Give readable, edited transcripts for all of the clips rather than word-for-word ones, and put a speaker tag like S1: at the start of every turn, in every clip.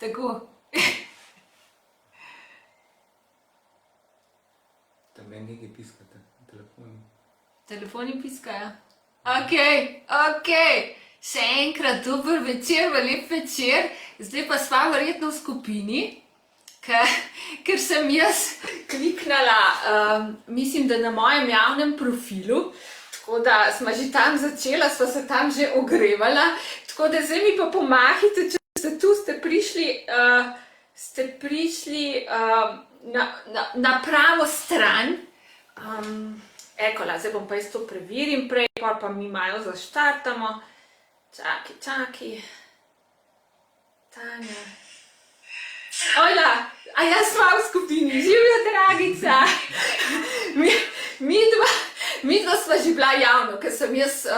S1: Tako.
S2: Tam meni nekaj piskate na telefonu.
S1: Telefoni piskajo. Ok. Še enkrat dober večer, lep večer. Zdaj pa sva verjetno v skupini, ker sem jaz kliknila, mislim, da na mojem javnem profilu, tako da sva že tam začela, sva se tam že ogrevala, tako da zdaj mi pa pomahite, če ste tu, ste prišli na pravo stran. Ekola, zdaj bom pa jaz to preverim prej, pa mi malo zaštartamo. Čaki. Tanja. Ojla, a jaz sva v skupini, živjo dragica. Mi dva sva že bila javno, ker sem jaz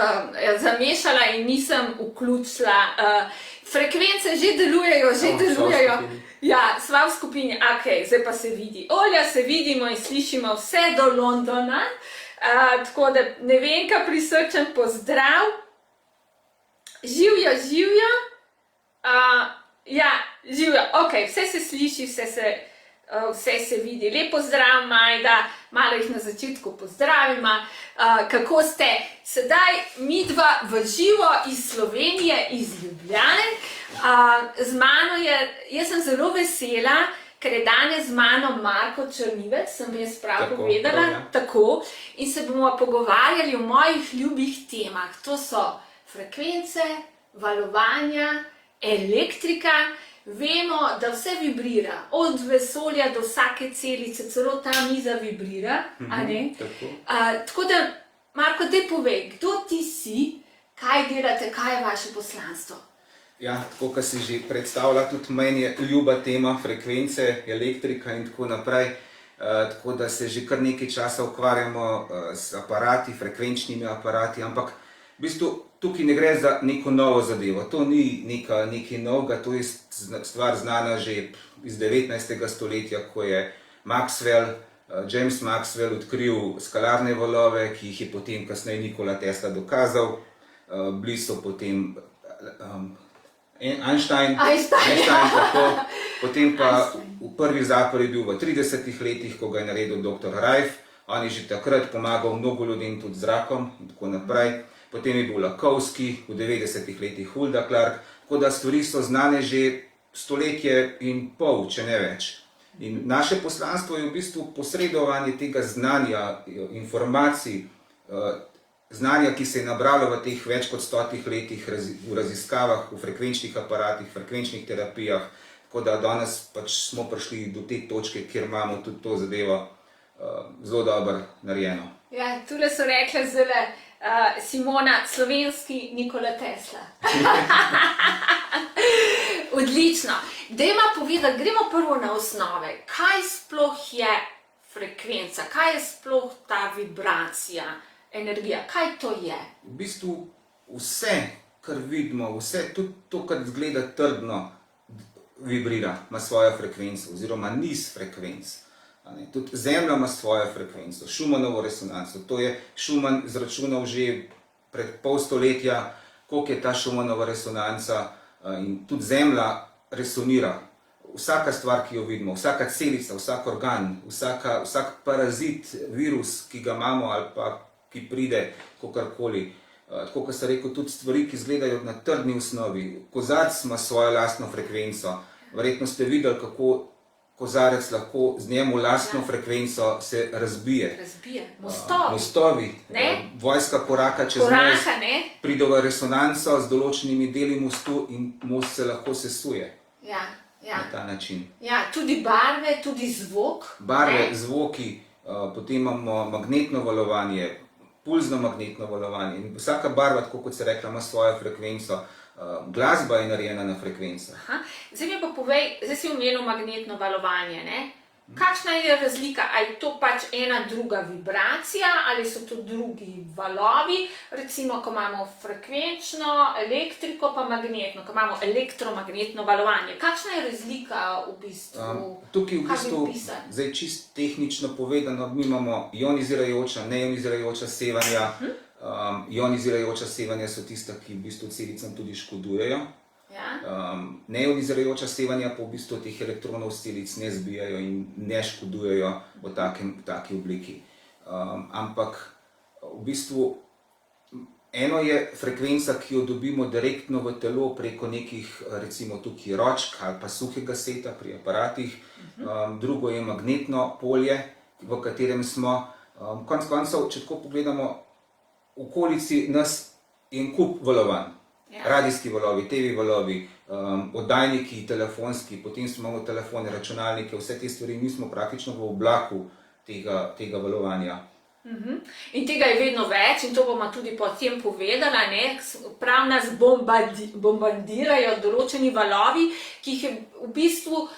S1: zamešala in nisem vključila. Frekvence že delujejo. Ja, sva v skupini, ok, zdaj pa se vidi. Olja, se vidimo in slišimo vse do Londona. Tako da ne vem, kaj prisrčen pozdrav. Živjo. Ja, živjo, ok, vse se sliši, vse se vidi. Lep pozdrav, Majda, malo jih na začetku pozdravima. Kako ste? Sedaj midva v živo iz Slovenije, iz Ljubljane. Z mano je, jaz sem zelo vesela, ker je danes z mano Marko Črnivec, sem jaz prav povedala, tako, in se bomo pogovarjali o mojih ljubih temah. To so frekvence, valovanja, elektrika. Vemo, da vse vibrira, od vesolja do vsake celice, celo ta miza vibrira, a ne? Tako da, Marko, daj povej, kdo ti si, kaj delate, kaj je vaše poslanstvo?
S2: Ja, tako, kot si že predstavlja, tudi meni je ljuba tema frekvence, elektrika in tako naprej. Tako da se že kar nekaj časa ukvarjamo s aparati, frekvenčnimi aparati, ampak v bistvu tukaj ne gre za neko novo zadevo. To ni nekaj novega, to je stvar znana že iz 19. stoletja, ko je James Maxwell odkril skalarne valove, ki jih je potem kasneje Nikola Tesla dokazal. Bili so potem Einstein, tako. Potem pa prvi zapor je bil v 30. letih, ko ga je naredil dr. Rajf. On je že takrat pomagal mnogo ljudem tudi z zrakom in tako naprej. Potem je bil Lakowski, v 90. letih Hulda Clark, tako da stvari so znane že stoletje in pol, če ne več. In naše poslanstvo je v bistvu posredovanje tega znanja, informacij, znanja, ki se je nabralo v teh več kot 100 letih v raziskavah, v frekvenčnih aparatih, frekvenčnih terapijah, tako da danes pač smo prišli do te točke, kjer imamo tudi to zadevo zelo dobro narejeno.
S1: Ja, tule so rekla zdaj Simona, slovenski Nikola Tesla. Odlično. Dajmo povedati, gremo prvo na osnove. Kaj sploh je frekvenca? Kaj je sploh ta vibracija, energija? Kaj to je?
S2: V bistvu vse, kar vidimo, vse, tudi to, kar izgleda trdno, vibrira, ima svojo frekvenco oziroma niz frekvenc. Tudi Zemlja ima svojo frekvenco, Schumanovo resonanco. To je Schumann izračunal že pred pol stoletja, koliko je ta Schumannova resonanca, in tudi Zemlja resonira. Vsaka stvar, ki jo vidimo, vsaka celica, vsak organ, vsak parazit, virus, ki ga imamo ali pa ki pride, kakorkoli. Tako, kot sem rekel, tudi stvari, ki izgledajo na trdni osnovi. Kozarec ima svojo lastno frekvenco. Verjetno ste videli, kako kozarec lahko z njemu lastno frekvenco se razbije. Mostovi. Vojska koraka čez most, pride v resonanco z določenimi deli mostu in most se lahko sesuje. Na ta način.
S1: Ja, tudi barve, tudi zvok.
S2: Barve, zvoki, potem imamo magnetno valovanje, pulzno magnetno valovanje. In vsaka barva, tako kot se rekla, ima svojo frekvenco. Glasba je narejena na frekvencah.
S1: Zdaj mi pa povej, zdaj si omenil magnetno valovanje, ne? Kakšna je razlika? Ali je to pač ena druga vibracija, ali so to drugi valovi? Recimo, ko imamo frekvenčno, elektriko pa magnetno, ko imamo elektromagnetno valovanje. Kakšna je razlika v bistvu?
S2: Tukaj v bistvu, zdaj čisto tehnično povedano, mi imamo ionizirajoča, neionizirajoča sevanja. Ionizirajoča sevanja so tista, ki v bistvu celicam tudi škodujejo. Neionizirajoča sevanja pa v bistvu teh elektronov celic ne zbijajo in ne škodujejo v taki obliki. Ampak v bistvu eno je frekvenca, ki jo dobimo direktno v telo preko nekih, recimo tukaj ročk ali pa suhega seta pri aparatih, drugo je magnetno polje, v katerem smo. Konec koncev, če tako pogledamo, v okolici nas je en kup valovanj. Radijski valovi, TV valovi, oddajniki, telefonski, potem imamo telefone, računalnike, vse te stvari, mi smo praktično v oblaku tega valovanja.
S1: In tega je vedno več in to bomo tudi potem povedala, ne? Prav nas bombardirajo določeni valovi, ki jih je v bistvu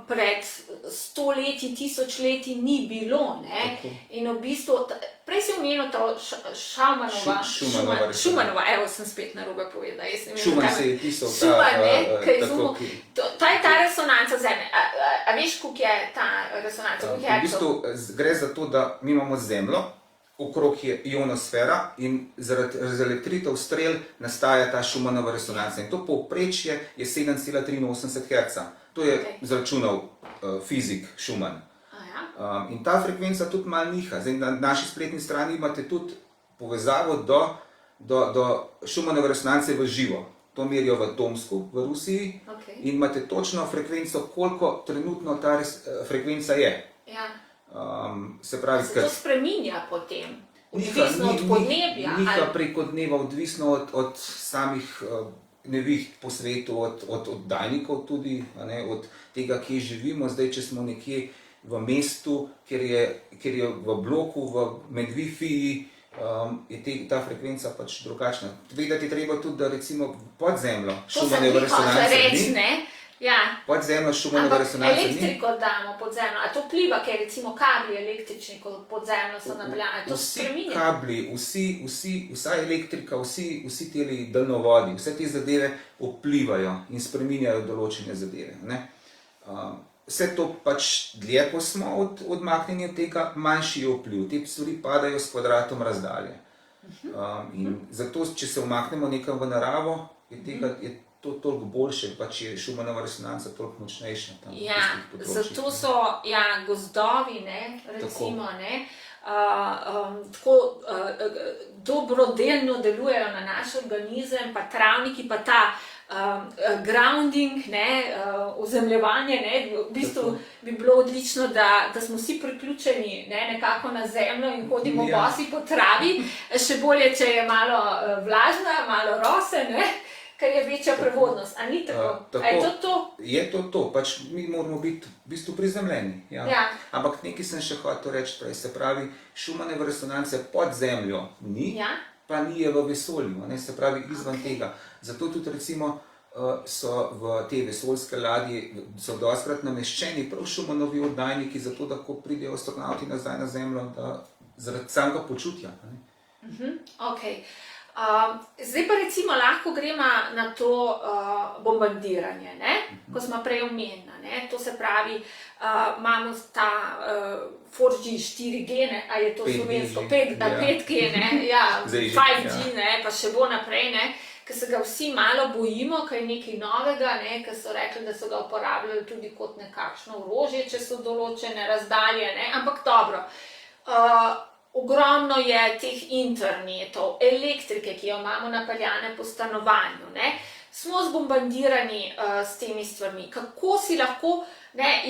S1: pred 100 leti, 1000 leti ni bilo, ne? In v bistvu, prej si omenil to Schumannova, evo sem spet narobe povedala.
S2: Schumann se je pisal
S1: ta resonanca Zemlje. A veš, koliko je ta resonanca?
S2: V bistvu gre za to, da mi imamo Zemljo, okrog je ionosfera in zaradi razelektritev strel nastaja ta Schumannova resonanca. In to povprečje je 7,83 Hz. To je izračunal fizik Schumann. In ta frekvenca tudi malo niha. Zdaj, na naši spletni strani imate tudi povezavo do Schumannove resonance v živo. To merijo v Tomsku, v Rusiji. In imate točno frekvenco, koliko trenutno ta frekvenca je. Se pravi,
S1: se to spreminja potem, odvisno od podnebja?
S2: Niha preko dneva, odvisno od samih neviht po svetu, od oddajnikov tudi, od tega, kje živimo. Zdaj, če smo nekje v mestu, kjer je v bloku, med Wi-Fi, je ta frekvenca pač drugačna. Vedeti je treba tudi, da recimo pod zemljo Schumannove resonance ni. Pod zemljo Schumannove resonance ni.
S1: Ampak elektriko damo pod zemljo, a to vpliva, ker recimo kabli električni, ko pod zemljo so napeljani, to spreminja?
S2: Vsi kabli, vsa elektrika, vsi teli daljnovodi, vse te zadeve vplivajo in spreminjajo določene zadeve. Vse to pač dlje, ko smo odmaknjeni od tega, manjši je vpliv. Te stvari padajo s kvadratom razdalje. In zato, če se umaknemo nekam v naravo, je to toliko boljše, pač je Schumannova resonanca toliko močnejša.
S1: Zato so gozdovi, recimo, tako dobrodelno delujejo na naš organizem, pa travniki, pa ta grounding, ozemljevanje, v bistvu bi bilo odlično, da smo vsi priključeni nekako na zemljo in hodimo bosi po travi, še bolje, če je malo vlažna, malo rose, ker je večja prevodnost. A ni tako? A je to to?
S2: Je to, pač mi moramo biti v bistvu prizemljeni. Ampak nekaj sem še hotel reči prej, se pravi, Schumannove resonance pod zemljo ni, pa ni je v vesolju, se pravi izven tega. Zato tudi recimo so v te vesoljske ladje so dostikrat nameščeni prav Schumannovi oddajniki, zato da ko pridejo astronavti nazaj na zemljo, zaradi samega počutja.
S1: Zdaj pa recimo lahko gremo na to bombardiranje, ko smo prej omenili. To se pravi, imamo ta 4G, 4G, a je to slovensko, 5G, 5G, pa še bo naprej, ker se ga vsi malo bojimo, ker je nekaj novega, ker so rekli, da so ga uporabljali tudi kot nekakšno orožje, če so določene razdalje, ampak dobro. Ogromno je teh internetov, elektrike, ki jo imamo napeljane po stanovanju. Smo zbombardirani s temi stvarmi. Kako si lahko,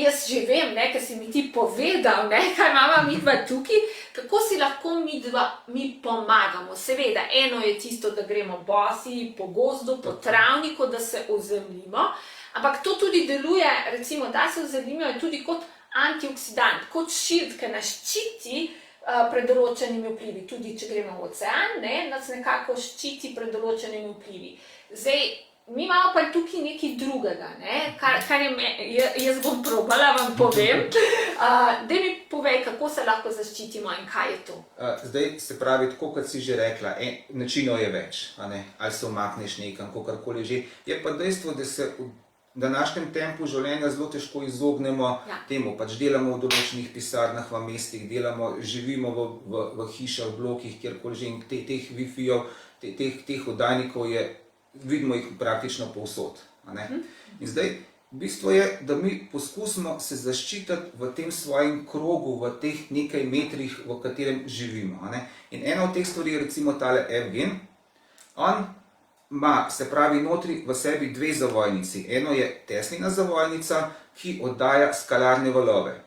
S1: jaz že vem, ker si mi ti povedal, kaj imamo mi dva tukaj, kako si lahko mi pomagamo. Seveda, eno je tisto, da gremo bosi po gozdu, po travniku, da se ozemljimo, ampak to tudi deluje, recimo, da se ozemljimo tudi kot antioksidant, kot ščit, ki nas ščiti pred določenimi vplivi. Tudi, če gremo v ocean, nas nekako ščiti pred določenimi vplivi. Zdaj, mi imamo pa tukaj nekaj drugega, kar jaz bom probala, vam povem. Daj mi povej, kako se lahko zaščitimo in kaj je to.
S2: Zdaj, se pravi, tako kot si že rekla, načinov je več, ali se umakneš nekam, kakorkoli že. Je pa dejstvo, da se v današnjem tempu življenja zelo težko izognemo temu. Pač delamo v določenih pisarnah v mestih, živimo v hišah, blokih, kjerkoli že, in teh Wi-Fi-jev, teh oddajnikov je vidimo jih praktično povsod. A ne? In zdaj, bistvo je, da mi poskusimo se zaščititi v tem svojem krogu, v teh nekaj metrih, v katerem živimo. A ne? In ena od teh stvari je recimo tale F-gen. On ima, se pravi, notri v sebi dve zavojnici. Eno je Teslina zavojnica, ki oddaja skalarne valove.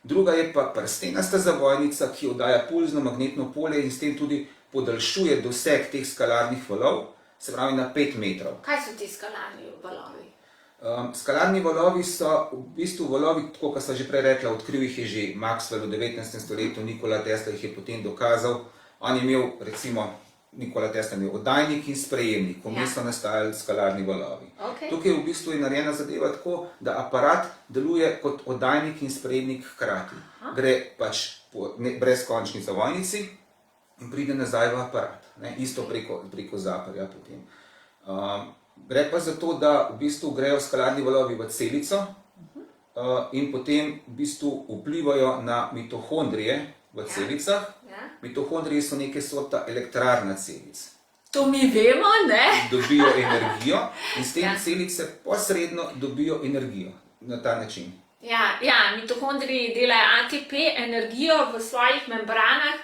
S2: Druga je pa prstenasta zavojnica, ki oddaja pulzno magnetno polje in s tem tudi podaljšuje doseg teh skalarnih valov, se pravi na 5 metrov.
S1: Kaj so ti skalarni valovi?
S2: Skalarni valovi so v bistvu valovi, tako kot sem že prej rekla, odkril jih je že Maxwell v 19. stoletju, Nikola Tesla jih je potem dokazal. On je imel, recimo, Nikola Tesla je imel oddajnik in sprejemnik, vmes so nastajali skalarni valovi.
S1: Okay.
S2: Tukaj v bistvu je narejena zadeva tako, da aparat deluje kot oddajnik in sprejemnik hkrati. Gre pač po brezkončni zavojnici in pride nazaj v aparat. Ne? Isto preko zaporja potem. Gre pa za to, da v bistvu grejo skalarni valovi v celico in potem v bistvu vplivajo na mitohondrije v celicah. Mitohondriji so neke sorta elektrarna celic.
S1: To mi vemo, ne?
S2: Dobijo energijo in s tem celice posredno dobijo energijo na ta način.
S1: Ja, mitohondriji delajo ATP, energijo v svojih membranah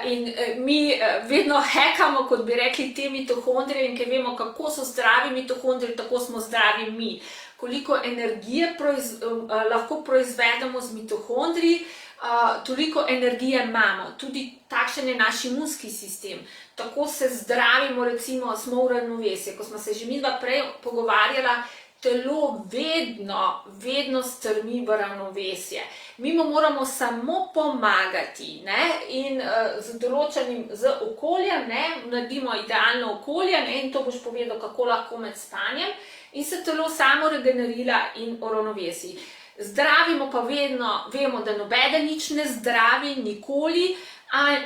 S1: in mi vedno hackamo, kot bi rekli, te mitohondrije in ker vemo, kako so zdravi mitohondriji, tako smo zdravi mi. Koliko energije lahko proizvedemo z mitohondriji, toliko energije imamo. Tudi takšen je naš imunski sistem. Tako se zdravimo, recimo, smo v ravnovesju. Ko smo se že midva prej pogovarjala, telo vedno strmi v ravnovesje. Mi mu moramo samo pomagati, ne? In z okoljem, ne? Naredimo idealno okolje, ne? In to boš povedal, kako lahko med spanjem, in se telo samo regenerira in uravnovesi. Zdravimo pa vedno, vemo, da nobeden nič ne zdravi, nikoli,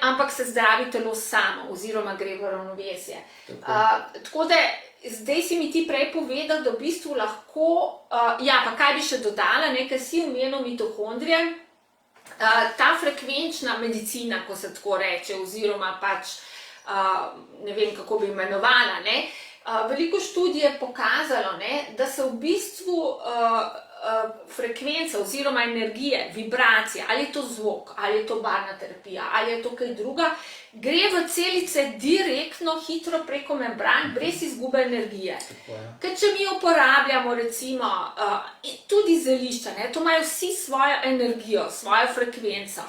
S1: ampak se zdravi telo samo, oziroma gre v ravnovesje. Tako da, zdaj si mi ti prej povedal, da v bistvu lahko, pa kaj bi še dodala, ker si omenil mitohondrije, ta frekvenčna medicina, ko se tako reče, oziroma pač, ne vem, kako bi imenovala, ne, veliko študij je pokazalo, ne, da se v bistvu frekvenca oziroma energije, vibracija, ali je to zvok, ali je to barvna terapija, ali je to kaj druga, gre v celice direktno, hitro preko membran, brez izgube energije. Ker če mi uporabljamo recimo tudi zelišča, ne, to imajo vsi svojo energijo, svojo frekvenco,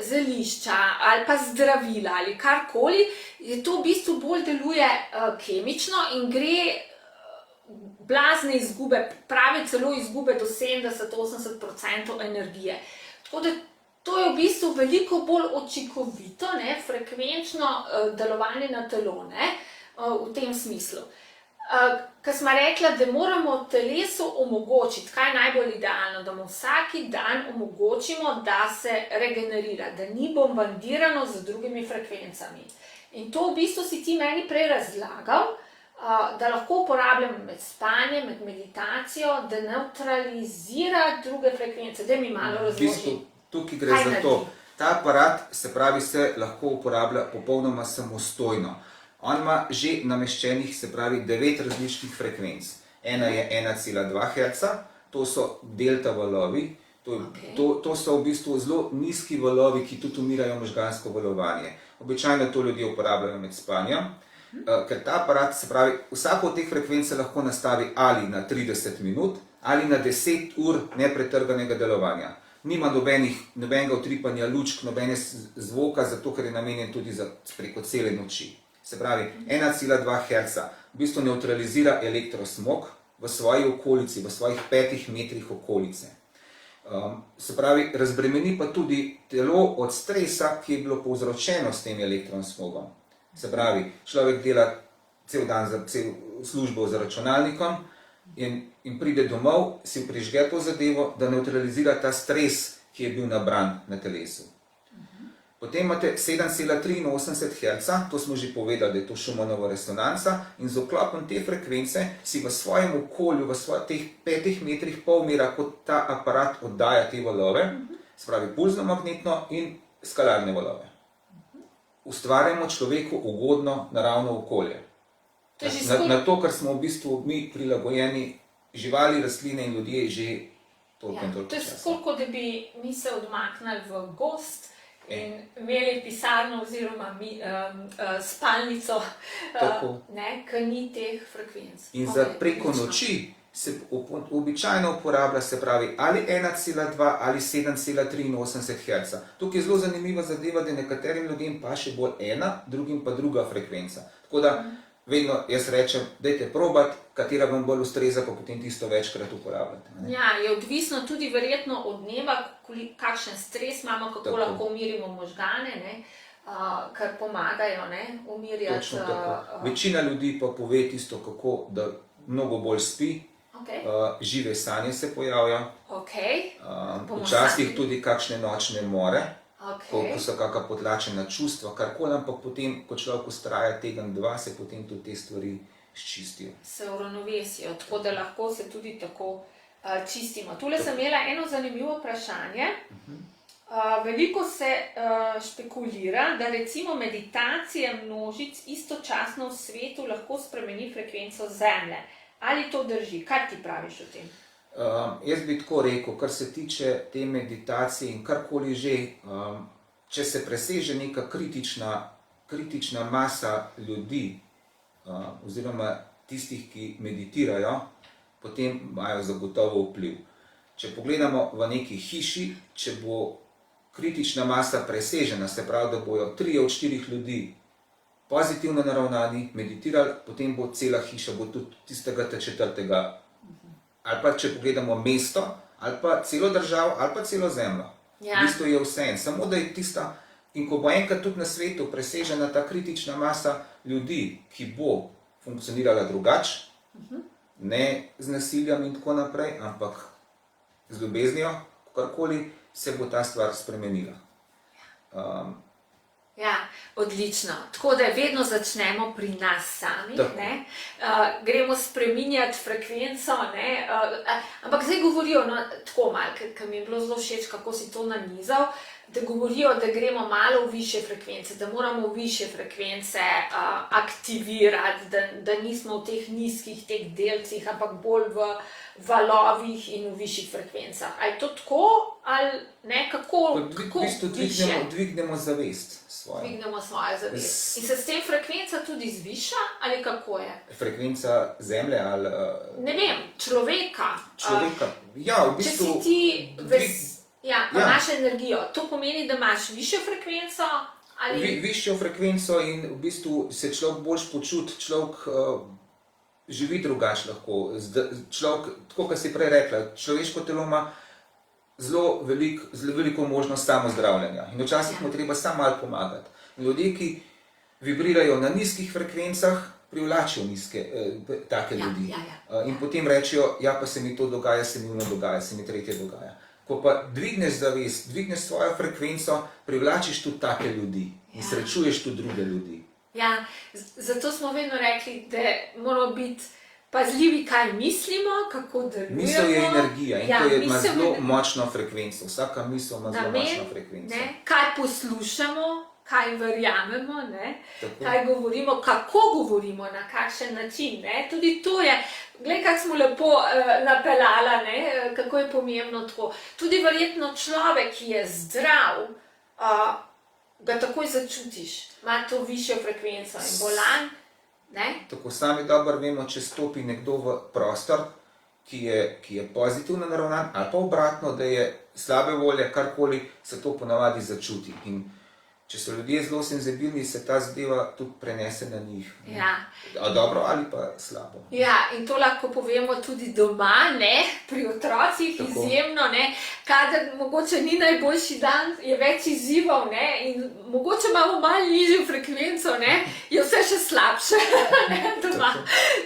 S1: zelišča ali pa zdravila ali karkoli, to v bistvu bolj deluje kemično in gre blazne izgube, pravi celo izgube do 70-80% energije. Tako da to je v bistvu veliko bolj učinkovito, ne, frekvenčno delovanje na telo, ne, v tem smislu. Ko smo rekla, da moramo telesu omogočiti, kaj je najbolj idealno, da mu vsaki dan omogočimo, da se regenerira, da ni bombardirano z drugimi frekvencami. In to v bistvu si ti meni prej razlagal, da lahko uporabljamo med spanjem, med meditacijo, da neutralizira druge frekvence. Daj mi malo razloži.
S2: V bistvu tukaj gre za to. Ta aparat, se pravi, se lahko uporablja popolnoma samostojno. On ima že nameščenih, se pravi, 9 različnih frekvenc. Ena je 1,2 Hz, to so delta valovi, to so v bistvu zelo nizki valovi, ki tudi umirajo možgansko valovanje. Običajno to ljudje uporabljajo med spanjem, ker ta aparat, se pravi, vsako od teh frekvenc se lahko nastavi ali na 30 minut, ali na 10 ur nepretrganega delovanja. Nima nobenega utripanja lučk, nobene zvoka, zato ker je namenjen tudi preko cele noči. Se pravi, 1,2 Hz v bistvu neutralizira elektrosmog v svoji okolici, v svojih 5 metrih okolice. Se pravi, razbremeni pa tudi telo od stresa, ki je bilo povzročeno s tem elektrosmogom. Se pravi, človek dela cel dan cel službo za računalnikom in pride domov, si prižge to zadevo, da neutralizira ta stres, ki je bil nabran na telesu. Potem imate 7,83 Hz, to smo že povedali, da je to Schumannova resonanca, in z vklopom te frekvence si v svojem okolju, v teh 5 metrih pol mera, kot ta aparat oddaja te valove, se pravi pulzno magnetno in skalarne valove. Ustvarjamo človeku ugodno naravno okolje.
S1: To je že
S2: Na
S1: skoraj...
S2: to, kar smo v bistvu mi prilagojeni, živali, rastline in ljudje že toliko in toliko
S1: To je
S2: časa.
S1: skoraj, kot da bi mi se odmaknili v gozd in imeli pisarno oziroma spalnico,
S2: Tako.
S1: ki ni teh frekvenc.
S2: In
S1: Ok,
S2: za preko
S1: odlično.
S2: noči se običajno uporablja, se pravi, ali 1,2 ali 7,83 Hz. Tukaj je zelo zanimiva zadeva, da nekaterim ljudem pa še bolj ena, drugim pa druga frekvenca. Tako da vedno jaz rečem, dajte probati, katera vam bolj ustreza, pa potem tisto večkrat uporabljate. Ne?
S1: Ja, je odvisno tudi verjetno od dneva, kakšen stres imamo, kako
S2: Tako.
S1: lahko umirimo možgane, ne, kar pomagajo, ne, umirjati.
S2: Točno tako. Večina ljudi pa pove tisto, kako da mnogo bolj spi,
S1: Okay.
S2: žive sanje se pojavljajo,
S1: Okay. Bomo
S2: včasih
S1: sami.
S2: tudi kakšne nočne more, ko
S1: Okay.
S2: so kakšna potlačena čustva, karkoli, ampak potem, ko človek ustraja teden, dva, se potem tudi te stvari sčistijo.
S1: Se uravnovesijo, tako da lahko se tudi tako čistimo. Tule sem imela eno zanimivo vprašanje. Veliko se špekulira, da recimo meditacija množic istočasno v svetu lahko spremeni frekvenco Zemlje. Ali to drži? Kaj ti praviš o tem?
S2: Jaz bi tako rekel, kar se tiče te meditacije in karkoli že, če se preseže neka kritična masa ljudi, oziroma tistih, ki meditirajo, potem imajo zagotovo vpliv. Če pogledamo v neki hiši, če bo kritična masa presežena, se pravi, da bojo 3 od 4 ljudi pozitivno naravnani, meditirali, potem bo cela hiša, bo tudi tistega 4. Ali pa če pogledamo mesto, ali pa celo državo, ali pa celo zemljo.
S1: Ja.
S2: V bistvu je vse en, samo da je tista, in ko bo enkrat tudi na svetu presežena ta kritična masa ljudi, ki bo funkcionirala drugače, ne z nasiljem in tako naprej, ampak z ljubeznijo, karkoli, se bo ta stvar spremenila.
S1: Ja, odlično. Tako da vedno začnemo pri nas samih,
S2: Tako.
S1: ne? Gremo spreminjati frekvenco, ne? Ampak zdaj govorijo, no, tako malo, ker mi je bilo zelo všeč, kako si to nanizal, da govorijo, da gremo malo v više frekvence, da moramo v više frekvence aktivirati, da nismo v teh nizkih teh delcih, ampak bolj v valovih in v višjih frekvencah. Ali je to tako, ali ne, kako
S2: V bistvu
S1: višje?
S2: dvignemo zavest svojo.
S1: Dvignemo svojo zavest. In se s tem frekvenca tudi zviša, ali kako je?
S2: Frekvenca zemlje ali
S1: Ne vem, človeka.
S2: človeka. Ja, v
S1: Če
S2: bistvu
S1: si ti pa
S2: Ja.
S1: imaš energijo, to pomeni, da imaš višjo frekvenco ali
S2: višjo frekvenco in v bistvu se človek bolj počuti, človek živi drugače lahko. Človek, tako kot si prej rekla, človeško telo ima zelo veliko možnost samozdravljenja in včasih mu treba samo malo pomagati. In ljudje, ki vibrirajo na nizkih frekvencah, privlačijo take ljudi. In potem rečejo, ja, pa se mi to dogaja, se mi ono dogaja, se mi tretje dogaja. Ko pa dvigneš zavest, dvigneš svojo frekvenco, privlačiš tudi take ljudi in srečuješ tudi druge ljudi.
S1: Ja, zato smo vedno rekli, da moramo biti pazljivi, kaj mislimo, kako delujemo.
S2: Misel je energija in to ima
S1: misel
S2: zelo
S1: je
S2: močno frekvenco. Vsaka misel ima zelo močno frekvenco.
S1: ne, kaj poslušamo, kaj verjamemo, ne,
S2: Tako.
S1: kaj govorimo, kako govorimo, na kakšen način. Ne. Tudi to je, glej, kako smo lepo napeljala, ne, kako je pomembno tako. Tudi verjetno človek, ki je zdrav, ga takoj začutiš, ima to višjo frekvenco in bolan. Ne?
S2: Tako sami dobro vemo, če stopi nekdo v prostor, ki je pozitivno naravnan, ali pa obratno, da je slabe volje, karkoli, se to ponavadi začuti. In če so ljudje zelo senzibilni, se ta zadeva tudi prenese na njih.
S1: Ja.
S2: Dobro ali pa slabo.
S1: Ja, in to lahko povemo tudi doma, ne, pri otrocih,
S2: Tako.
S1: izjemno, ne, kadar mogoče ni najboljši dan, je več izzivov, ne, in mogoče imamo malo nižjo frekvenco, ne, je vse še slabše, ne, doma.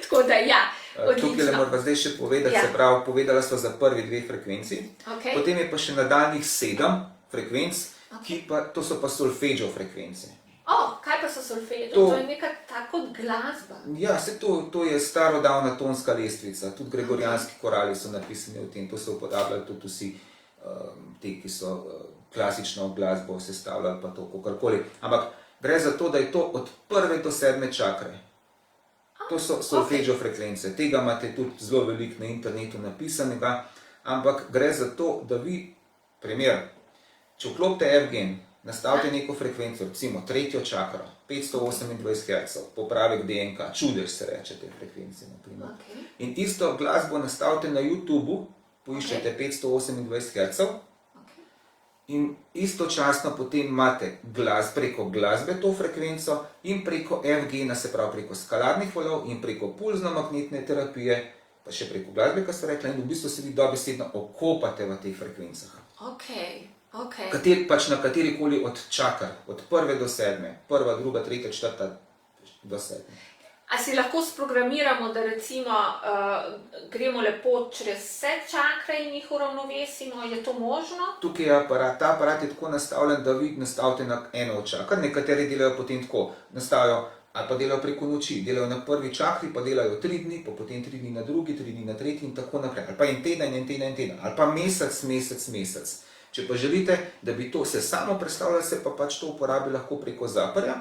S1: Tako da, ja,
S2: Tukaj le
S1: odlično.
S2: moramo zdaj še povedati,
S1: Ja.
S2: se pravi, povedala sva za prvi 2 frekvenci,
S1: Okay.
S2: potem je pa še nadaljnjih 7 frekvenc, to so pa solfeggio frekvence.
S1: Kaj pa so solfeggio?
S2: To-
S1: To je neka tako kot glasba.
S2: Ja, to je starodavna tonska lestvica, tudi gregorijanski korali so napisani o tem, to so uporabljali tudi vsi ti, ki so klasično glasbo sestavljali, pa to kakorkoli. Ampak gre za to, da je to od 1. do 7. čakre. To so solfeggio frekvence. Tega imate tudi zelo veliko na internetu napisanega, ampak gre za to, da vi, primer, če vklopite F-gen, nastavite neko frekvenco, recimo tretjo čakro, 528 Hz, popravek DNK, čudež se reče te frekvence, naprimer. In isto glasbo nastavite na YouTubeu, poiščete 528 Hz, in istočasno potem imate preko glasbe to frekvenco in preko F-gena, se pravi preko skalarnih valov in preko pulzno-magnetne terapije, pa še preko glasbe, kar ste rekla, in v bistvu se vi dobesedno okopate v teh frekvencah. Pač na katerikoli od čakr, od 1 do 7, 1, 2, 3, 4 do 7.
S1: A si lahko sprogramiramo, da recimo gremo lepo čez vse čakre in jih uravnovesimo? Je to možno?
S2: Tukaj je ta aparat je tako nastavljen, da vi nastavite na eno od čakr. Nekateri delajo potem tako, nastavijo ali pa delajo preko noči, delajo na prvi čakri, pa delajo 3 dni, pa potem 3 dni na drugi, 3 dni na tretji in tako naprej. Ali pa en teden, ali pa mesec. Če pa želite, da bi to se samo predstavljalo, se pa pač to uporabi lahko preko zaporja.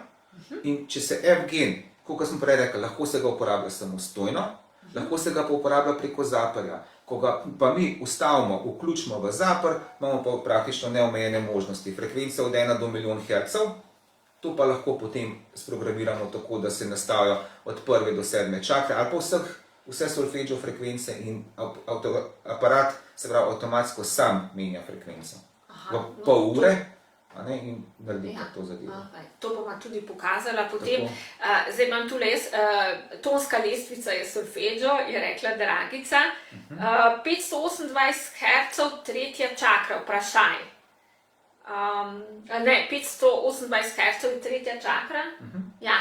S2: In če se F-gen, kot sem prej rekel, lahko se ga uporablja samostojno, lahko se ga pa uporablja preko zaporja. Ko ga pa mi ustavimo, vključimo v zapor, imamo pa praktično neomejene možnosti. Frekvence od 1 do milijon hercev, to pa lahko potem sprogramiramo tako, da se nastavijo od 1 do 7 čakre, ali pa vse solfeggio frekvence in aparat se pravi avtomatsko sam menja frekvenco. V pol ure in naredi to zadevo.
S1: To bom tudi pokazala potem. Zdaj imam tule tonska lestvica je solfeggio, je rekla Dragica. 528 Hz, tretja čakra, vprašaj. Ne, 528 Hz je tretja čakra. Ja,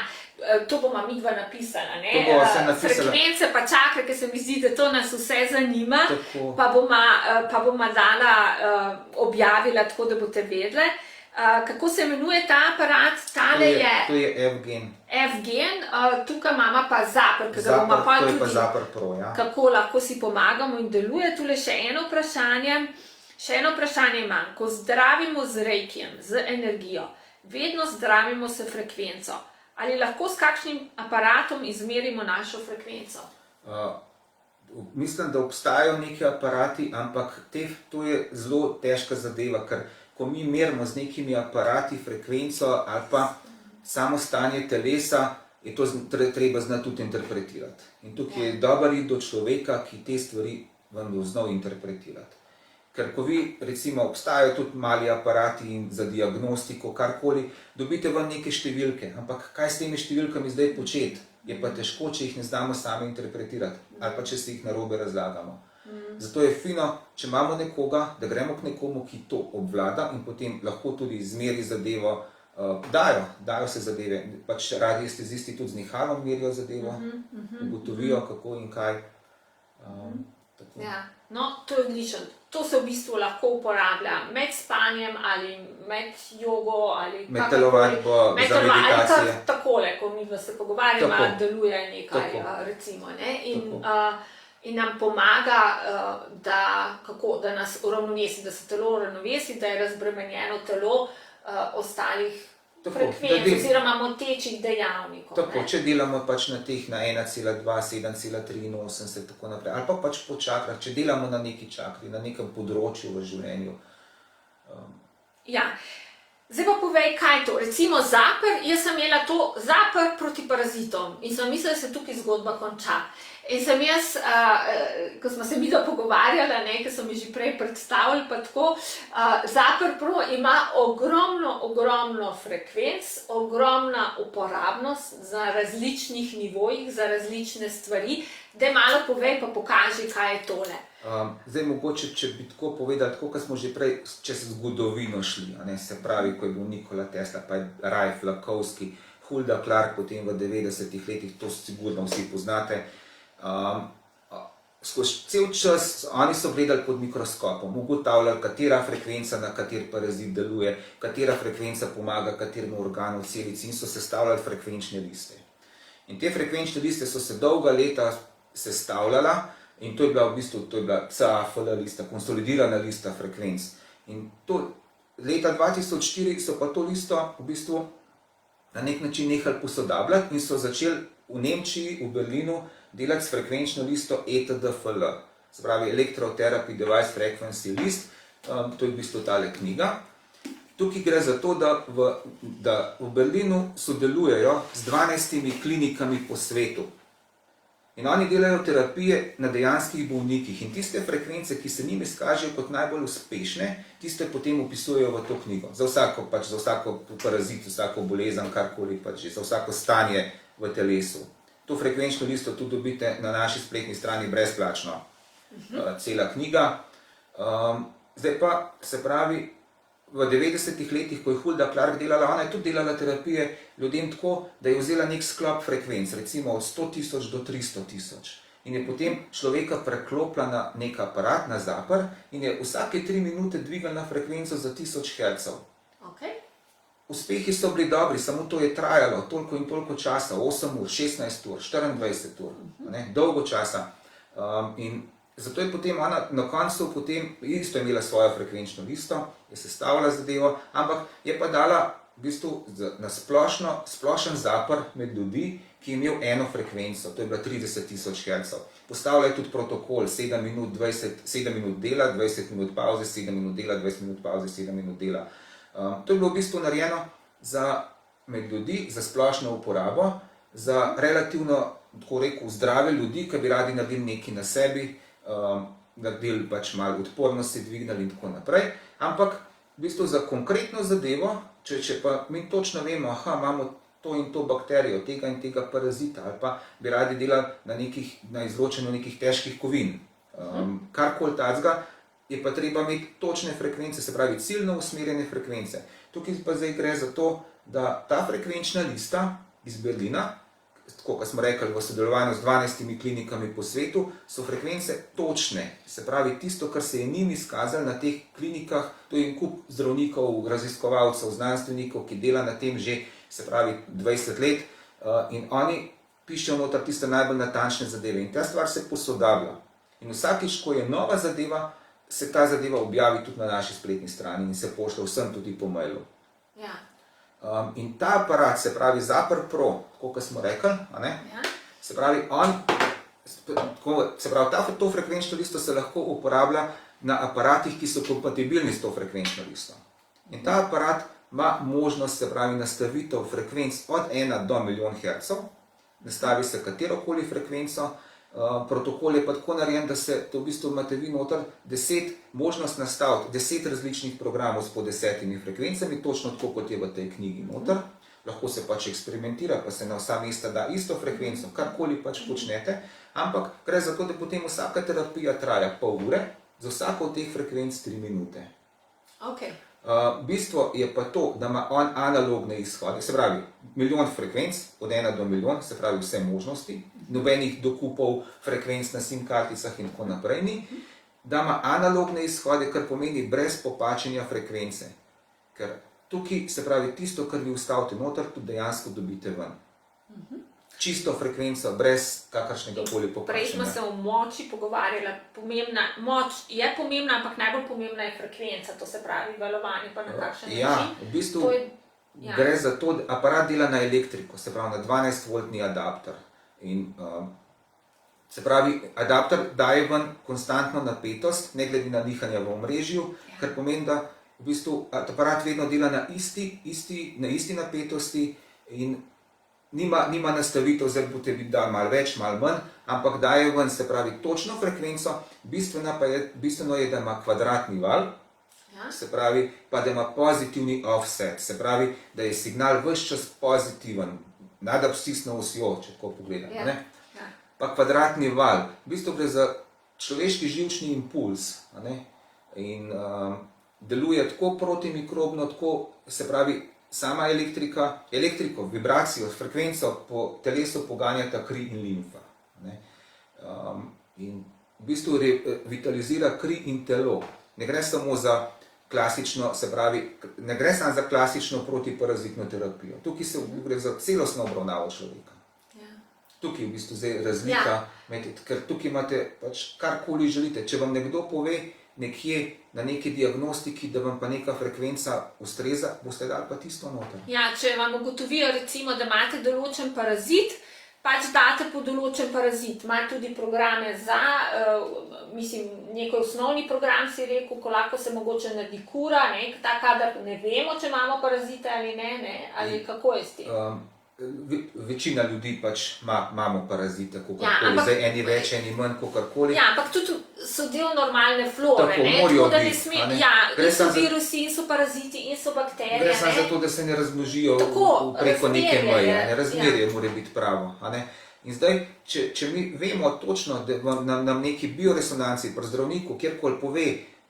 S1: to bomo midva napisala. Frekvence pa čakre, ker se mi zdi, da to nas vse zanima, pa bomo dala, objavila tako, da boste vedeli. Kako se imenuje ta aparat?
S2: To je F-gen.
S1: F-gen, tukaj imamo pa zapor, ki ga bomo pa tudi, kako lahko si pomagamo in deluje. Tule še eno vprašanje imam. Ko zdravimo z reikijem, z energijo, vedno zdravimo se frekvenco. Ali lahko s kakšnim aparatom izmerimo našo frekvenco?
S2: Mislim, da obstajajo neki aparati, ampak to je zelo težka zadeva, ker ko mi merimo z nekimi aparati frekvenco ali pa samo stanje telesa, je to treba znati tudi interpretirati. In tukaj je dober iti do človeka, ki te stvari vam bo znal interpretirati. Ker ko vi, recimo, obstajajo tudi mali aparati in za diagnostiko, karkoli, dobite vam neke številke, ampak kaj s temi številkami zdaj početi? Je pa težko, če jih ne znamo sami interpretirati, ali pa če si jih narobe razlagamo. Zato je fino, če imamo nekoga, da gremo k nekomu, ki to obvlada in potem lahko tudi izmeri zadevo, dajo se zadeve, pač radiestezisti tudi z nihalom merijo zadevo, ugotovijo kako in kaj.
S1: Ja, no, to je odlično. To se v bistvu lahko uporablja med spanjem ali med jogo ali
S2: med telovadbo, za meditacije.
S1: Ali takole, ko mi se pogovarjamo, deluje nekaj, recimo. In nam pomaga, da nas uravnovesi, da se telo uravnovesi, da je razbremenjeno telo ostalih frekvenc oziroma motečih dejavnikov.
S2: Tako, če delamo pač na teh na 1,2, 7,83 tako naprej, ali pa pač po čakrah, če delamo na neki čakri, na nekem področju v življenju.
S1: Ja, zdaj pa povej, kaj je to? Recimo zapor, jaz sem imela to zapor proti parazitom in sem mislila, da se tukaj zgodba konča. In sem jaz, ko smo se midva pogovarjala, ker so mi že prej predstavili, pa tako, Zapor Pro ima ogromno frekvenc, ogromna uporabnost za različnih nivojih, za različne stvari. Daj malo povej, pa pokaži, kaj je tole.
S2: Zdaj, mogoče, če bi tako povedali, tako, kot smo že prej čez zgodovino šli, se pravi, ko je bil Nikola Tesla, pa je Ralph Lakowski, Hulda Clark potem v 90-ih letih, to sigurno vsi poznate. Skozi cel čas oni so gledali pod mikroskopom, ugotavljali, katera frekvenca na kateri parazit deluje, katera frekvenca pomaga kateremu organu v celici in so sestavljali frekvenčne liste. In te frekvenčne liste so se dolga leta sestavljala in to je bila CAFL lista, konsolidirana lista frekvenc. In to leta 2004 so pa to listo v bistvu na nek način nehali posodabljati in so začeli v Nemčiji, v Berlinu, delati s frekvenčno listo ETDFL, se pravi Electrotherapy Device Frequency List, to je v bistvu tale knjiga. Tukaj gre za to, da v Berlinu sodelujejo z 12 klinikami po svetu. In oni delajo terapije na dejanskih bolnikih in tiste frekvence, ki se njim izkažejo kot najbolj uspešne, tiste potem upisujejo v to knjigo. Za vsako parazit, vsako bolezen, karkoli pač že, za vsako stanje v telesu. To frekvenčno listo tudi dobite na naši spletni strani brezplačno. Cela knjiga. Zdaj pa, se pravi, v 90-ih letih, ko je Hulda Clark delala, ona je tudi delala terapije ljudem tako, da je vzela nek sklop frekvenc, recimo od 100.000 do 300.000. In je potem človeka preklopila na nek aparat, na zapor, in je vsake 3 minute dvignila frekvenco za 1000 Hz.
S1: Okay.
S2: Uspehi so bili dobri, samo to je trajalo toliko in toliko časa, 8 ur, 16 ur, 24 ur, dolgo časa. In zato je potem ona na koncu potem isto imela svojo frekvenčno listo, je sestavila zadevo, ampak je pa dala v bistvu na splošen zapor med ljudi, ki je imel eno frekvenco, to je bila 30.000 Hz. Postavila je tudi protokol, 7 minut dela, 20 minut pauze, 7 minut dela, 20 minut pauze, 7 minut dela. To je bilo v bistvu narejeno med ljudi, za splošno uporabo, za relativno, tako rekel, zdrave ljudi, ki bi radi naredili nekaj na sebi, naredili pač malo odpornosti, dvignili in tako naprej. Ampak v bistvu za konkretno zadevo, če pa mi točno vemo, imamo to in to bakterijo, tega in tega parazita, ali pa bi radi delali na izločenju nekih težkih kovin, karkoli takega, je pa treba imeti točne frekvence, se pravi ciljno usmerjene frekvence. Tukaj pa zdaj gre za to, da ta frekvenčna lista iz Berlina, tako kot smo rekli, v sodelovanju z 12 klinikami po svetu, so frekvence točne. Se pravi, tisto, kar se je njim izkazalo na teh klinikah, to je en kup zdravnikov, raziskovalcev, znanstvenikov, ki dela na tem že, se pravi, 20 let, in oni pišejo noter tiste najbolj natančne zadeve. In ta stvar se posodablja. In vsakič, ko je nova zadeva, se ta zadeva objavi tudi na naši spletni strani in se pošlje vsem tudi po mailu.
S1: Ja.
S2: In ta aparat, se pravi Zapr Pro, tako kot smo rekli, se pravi, to frekvenčno listo se lahko uporablja na aparatih, ki so kompatibilni s to frekvenčno listo. In ta aparat ima možnost, se pravi, nastavitev frekvenc od 1 do milijon Hz, nastavi se katerokoli frekvenco, protokol je pa tako narejen, da se to v bistvu imate vi noter možnost nastaviti 10 različnih programov s po 10 frekvencami, točno tako, kot je v tej knjigi noter. Lahko se pač eksperimentira, pa se na vsa mesta da isto frekvenco, karkoli pač počnete, ampak gre za to, da potem vsaka terapija traja pol ure, za vsako od teh frekvenc 3 minute.
S1: Okay.
S2: Bistvo je pa to, da ima on analogne izhode, se pravi, milijon frekvenc, od 1 do milijon, se pravi vse možnosti, nobenih dokupov frekvenc na SIM karticah in tako naprej ni, da ima analogne izhode, kar pomeni brez popačenja frekvence. Ker tukaj, se pravi, tisto, kar vi vstavite noter, tudi dejansko dobite ven. Čisto frekvenco, brez kakršnega koli popačenja.
S1: Prej smo se o moči pogovarjali, moč je pomembna, ampak najbolj pomembna je frekvenca, to se pravi valovanje, pa na kakšen način.
S2: Ja, v bistvu gre za to, da aparat dela na elektriko, se pravi na 12-voltni adapter. In se pravi, adapter daje ven konstantno napetost, ne glede na nihanja v omrežju, kar pomeni, da v bistvu aparat vedno dela na isti napetosti in nima nastavitev, zdaj boste dali malo več, malo manj, ampak daje ven, se pravi, točno frekvenco, bistveno je, da ima kvadratni val, se pravi, pa da ima pozitivni offset, se pravi, da je signal ves čas pozitiven, nad abscisno osjo, če tako pogledam, pa kvadratni val. V bistvu gre za človeški živčni impuls, in deluje tako protimikrobno, tako, se pravi, sama elektriko, vibracijo, frekvenco po telesu poganjata kri in limfa. In v bistvu revitalizira kri in telo. Ne gre samo za klasično, se pravi, ne gre samo za klasično protiparazitno terapijo. Tukaj se gre za celostno obravnavo človeka. Tukaj je v bistvu zdaj razlika, ker tukaj imate pač karkoli želite. Če vam nekdo pove nekje na neki diagnostiki, da vam pa neka frekvenca ustreza, boste dali pa tisto noter.
S1: Ja, če vam ugotovijo recimo, da imate določen parazit, pač date po določen parazit. Ima tudi programe za, neki osnovni program si rekel, ko lahko se mogoče naredi kura, ne, ta kadar ne vemo, če imamo parazite ali ne, ali kako je s tem.
S2: Večina ljudi pač imamo parazite,
S1: Ja,
S2: zdaj eni več, eni manj, kakorkoli.
S1: Ja, ampak tudi so del normalne flore,
S2: Tako,
S1: ne,
S2: morajo
S1: tako da ne
S2: biti,
S1: sme,
S2: a ne.
S1: ja,
S2: Gre
S1: in so
S2: samo za-
S1: virusi, in so paraziti, in so bakterije,
S2: Gre samo
S1: ne.
S2: za to, da se ne razmnožijo
S1: Tako,
S2: preko neke
S1: razmerje
S2: meje,
S1: je,
S2: ne, razmerje mora biti pravo. A ne. In zdaj, če mi vemo točno, da nam neki bioresonanci pri zdravniku, kjerkoli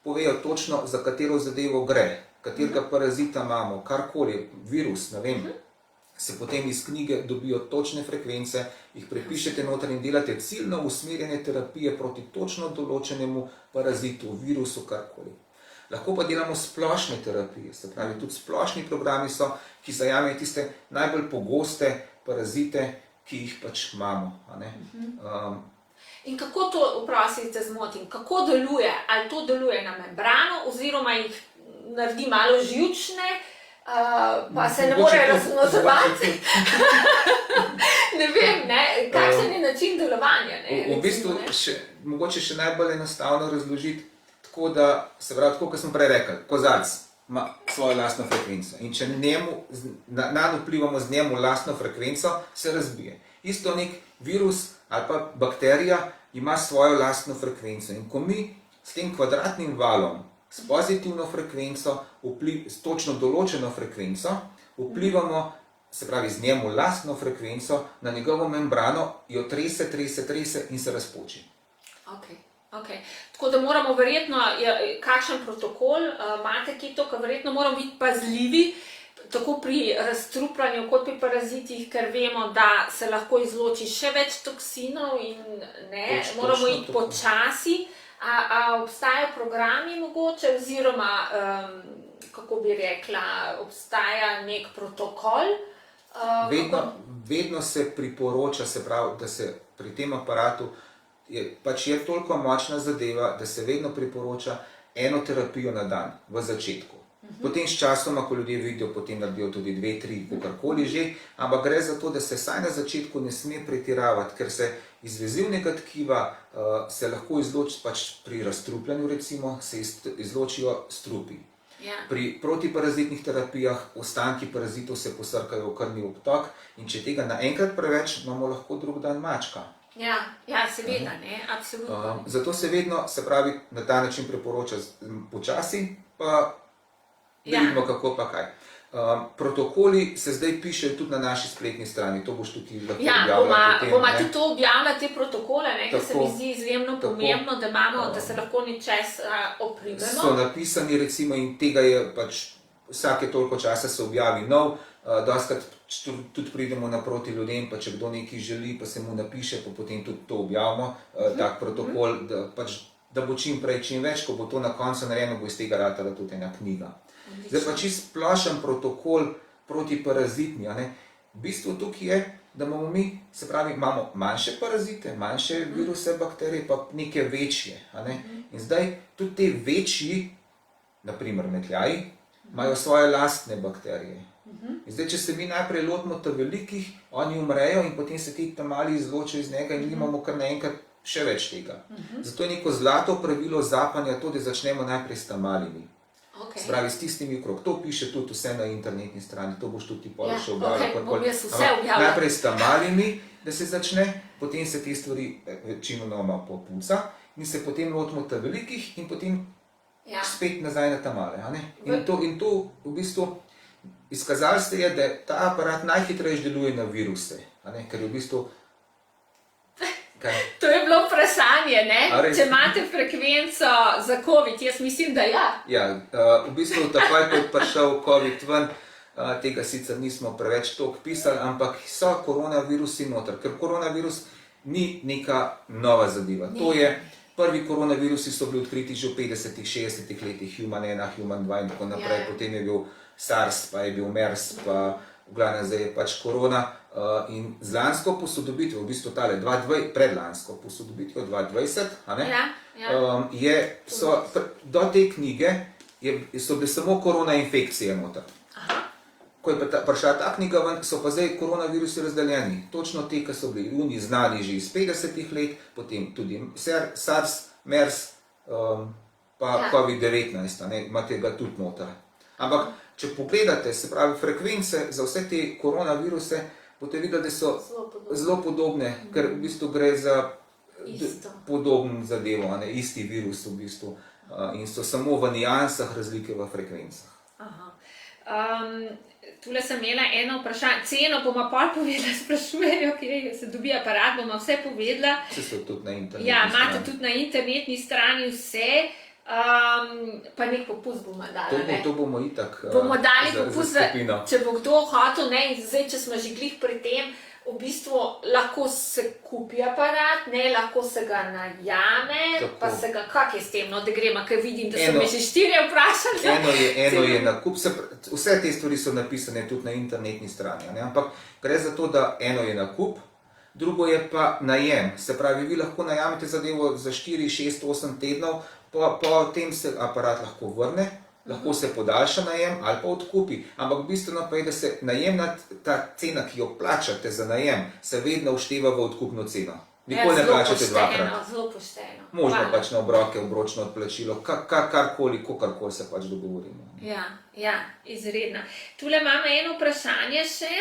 S2: povejo točno, za katero zadevo gre, katerega parazita imamo, karkoli, virus, ne vem, se potem iz knjige dobijo točne frekvence, jih prepišete noter in delate ciljno usmerjene terapije proti točno določenemu parazitu, virusu, karkoli. Lahko pa delamo splošne terapije, se pravi, tudi splošni programi so, ki zajamejo tiste najbolj pogoste parazite, ki jih pač imamo. A ne?
S1: In kako to, vprosite, zmotim, kako deluje? Ali to deluje na membrano, oziroma jih naredi malo živčne, pa se ne more razmnoževati? Ne vem, ne, kakšen je način delovanja? Ne,
S2: V bistvu, mogoče še najbolj enostavno razložiti, tako da, se pravi, tako kot smo prej rekli, kozarc ima svojo lastno frekvenco in če nanj vplivamo z njemu lastno frekvenco, se razbije. Isto nek virus ali pa bakterija ima svojo lastno frekvenco in ko mi s tem kvadratnim valom, s pozitivno frekvenco, s točno določeno frekvenco, vplivamo, se pravi z njemu lastno frekvenco, na njegovo membrano, jo trese in se razpoči.
S1: Ok. Tako da moramo verjetno, kakšen protokol imate, ki to, ker verjetno moramo biti pazljivi, tako pri razstrupljanju kot pri parazitih, ker vemo, da se lahko izloči še več toksinov in ne, moramo iti počasi. A obstajajo programi mogoče, oziroma, kako bi rekla, obstaja nek protokol?
S2: Vedno se priporoča, se pravi, da se pri tem aparatu pač je toliko močna zadeva, da se vedno priporoča eno terapijo na dan v začetku. Potem s časoma, ko ljudje vidijo, potem naredijo tudi 2, 3, kakorkoli že, ampak gre za to, da se vsaj na začetku ne sme pretiravati, ker se iz vezivnega tkiva se lahko izloči, pač pri razstrupljanju recimo, se izločijo strupi.
S1: Ja.
S2: Pri protiparazitnih terapijah ostanki parazitov se posrkajo v krvni obtok in če tega naenkrat preveč, imamo lahko drug dan mačka.
S1: Ja, seveda, ne, absolutno.
S2: Zato se vedno, se pravi, na ta način priporoča počasi, pa vidimo kako pa kaj. Protokoli se zdaj pišejo tudi na naši spletni strani, to boš tudi lahko objavljala potem.
S1: Boma tudi to objavila, te protokole, ker se mi zdi izjemno pomembno, da imamo, da se lahko ničesar oprimemo.
S2: So napisani recimo in tega je pač vsake toliko časa se objavi nov, dostakrat tudi pridemo naproti ljudem, pa če kdo nekaj želi, pa se mu napiše, pa potem tudi to objavimo, tak protokol, da bo čim prej, čim več, ko bo to na koncu narejeno, bo iz tega ratala tudi ena knjiga. Zdaj pa čisto splošen protokol protiparazitni, v bistvu tukaj je, da imamo mi, se pravi, imamo manjše parazite, manjše viruse, bakterije, pa neke večje. In zdaj tudi te večji, naprimer metljaji, imajo svoje lastne bakterije. In zdaj, če se mi najprej lotimo ta velikih, oni umrejo in potem se ti tam mali izločijo iz njega in imamo kar naenkrat še več tega. Zato je neko zlato pravilo zapanja to, da začnemo najprej s tam malimi. Se pravi, s tistimi okrog. To piše tudi vse na internetni strani, to boš tudi pol še objavljal. Najprej s tam malimi, da se začne, potem se te stvari večinoma popuca in se potem lotimo ta velikih in potem spet nazaj na ta male. In to v bistvu izkazali se je, da ta aparat najhitreje deluje na viruse, ker je v bistvu...
S1: To je bilo vprašanje, ne? Če imate frekvenco za COVID, jaz mislim, da ja.
S2: Ja, v bistvu takoj, ko je prišel COVID ven, tega sicer nismo preveč toliko pisali, ampak so koronavirusi noter, ker koronavirus ni neka nova zadeva. To je, prvi koronavirusi so bili odkriti že v 50-ih, 60-ih letih, Human 1, Human 2 in tako naprej, potem je bil SARS, pa je bil MERS, pa v glavnem zdaj je pač korona. In z lansko posodobitvijo, v bistvu tale predlansko posodobitvijo 2020, do te knjige so bile samo korona infekcije noter. ko je pa prišla ta knjiga ven, so pa zdaj koronavirusi razdeljeni. Točno te, ki so bili oni znani že iz 50 let, potem tudi SARS, MERS, pa COVID-19, imate ga tudi noter. Ampak, če pogledate, se pravi, frekvence za vse te koronaviruse, boste videli, da so zelo podobne, ker v bistvu gre za podobno zadevo, isti virus v bistvu. In so samo v nijansah razlike v frekvencah.
S1: Tule sem imela eno vprašanje, ceno bomo pol povedala, sprašujejo, kje se dobi aparat, bomo vse povedala.
S2: Vse so tudi na internetni strani.
S1: Ja, imate tudi na internetni strani vse, pa nek popust bomo dali.
S2: To bomo itak
S1: bomo dali
S2: za
S1: popust,
S2: skupino.
S1: Če bo kdo hotel, zdaj, če smo že glih pri tem, v bistvu lahko se kupi aparat, lahko se ga najame,
S2: Tako.
S1: pa se ga, kak je s tem, da gremo, ker vidim, da so me že 4 vprašali.
S2: Eno je nakup, vse te stvari so napisane tudi na internetni strani, ampak gre za to, da eno je nakup, drugo je pa najem. Se pravi, vi lahko najamete zadevo za 4, 6, 8 tednov, po tem se aparat lahko vrne, lahko se podaljša najem ali pa odkupi. Ampak bistveno pa je, da se najemna ta cena, ki jo plačate za najem, se vedno všteva v odkupno ceno. Nikoli ne plačate dvakrat.
S1: Zelo pošteno.
S2: Možno pač na obroke, obročno odplačilo, kakorkoli se pač dogovorimo.
S1: Ja, izredno. Tule imamo eno vprašanje še.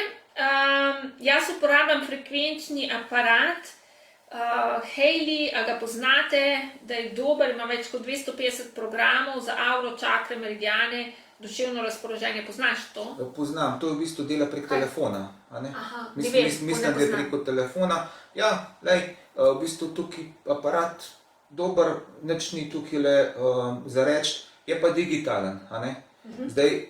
S1: Jaz uporabljam frekvenčni aparat Haley, a ga poznate, da je dober, ima več kot 250 programov za auro, čakre, meridiane, duševno razpoloženje. Poznaš to?
S2: Poznam, to v bistvu dela prek telefona. Mislim, da je preko telefona. Ja, v bistvu tukaj aparat dober, nič ni tukaj le za reči, je pa digitalen. Zdaj,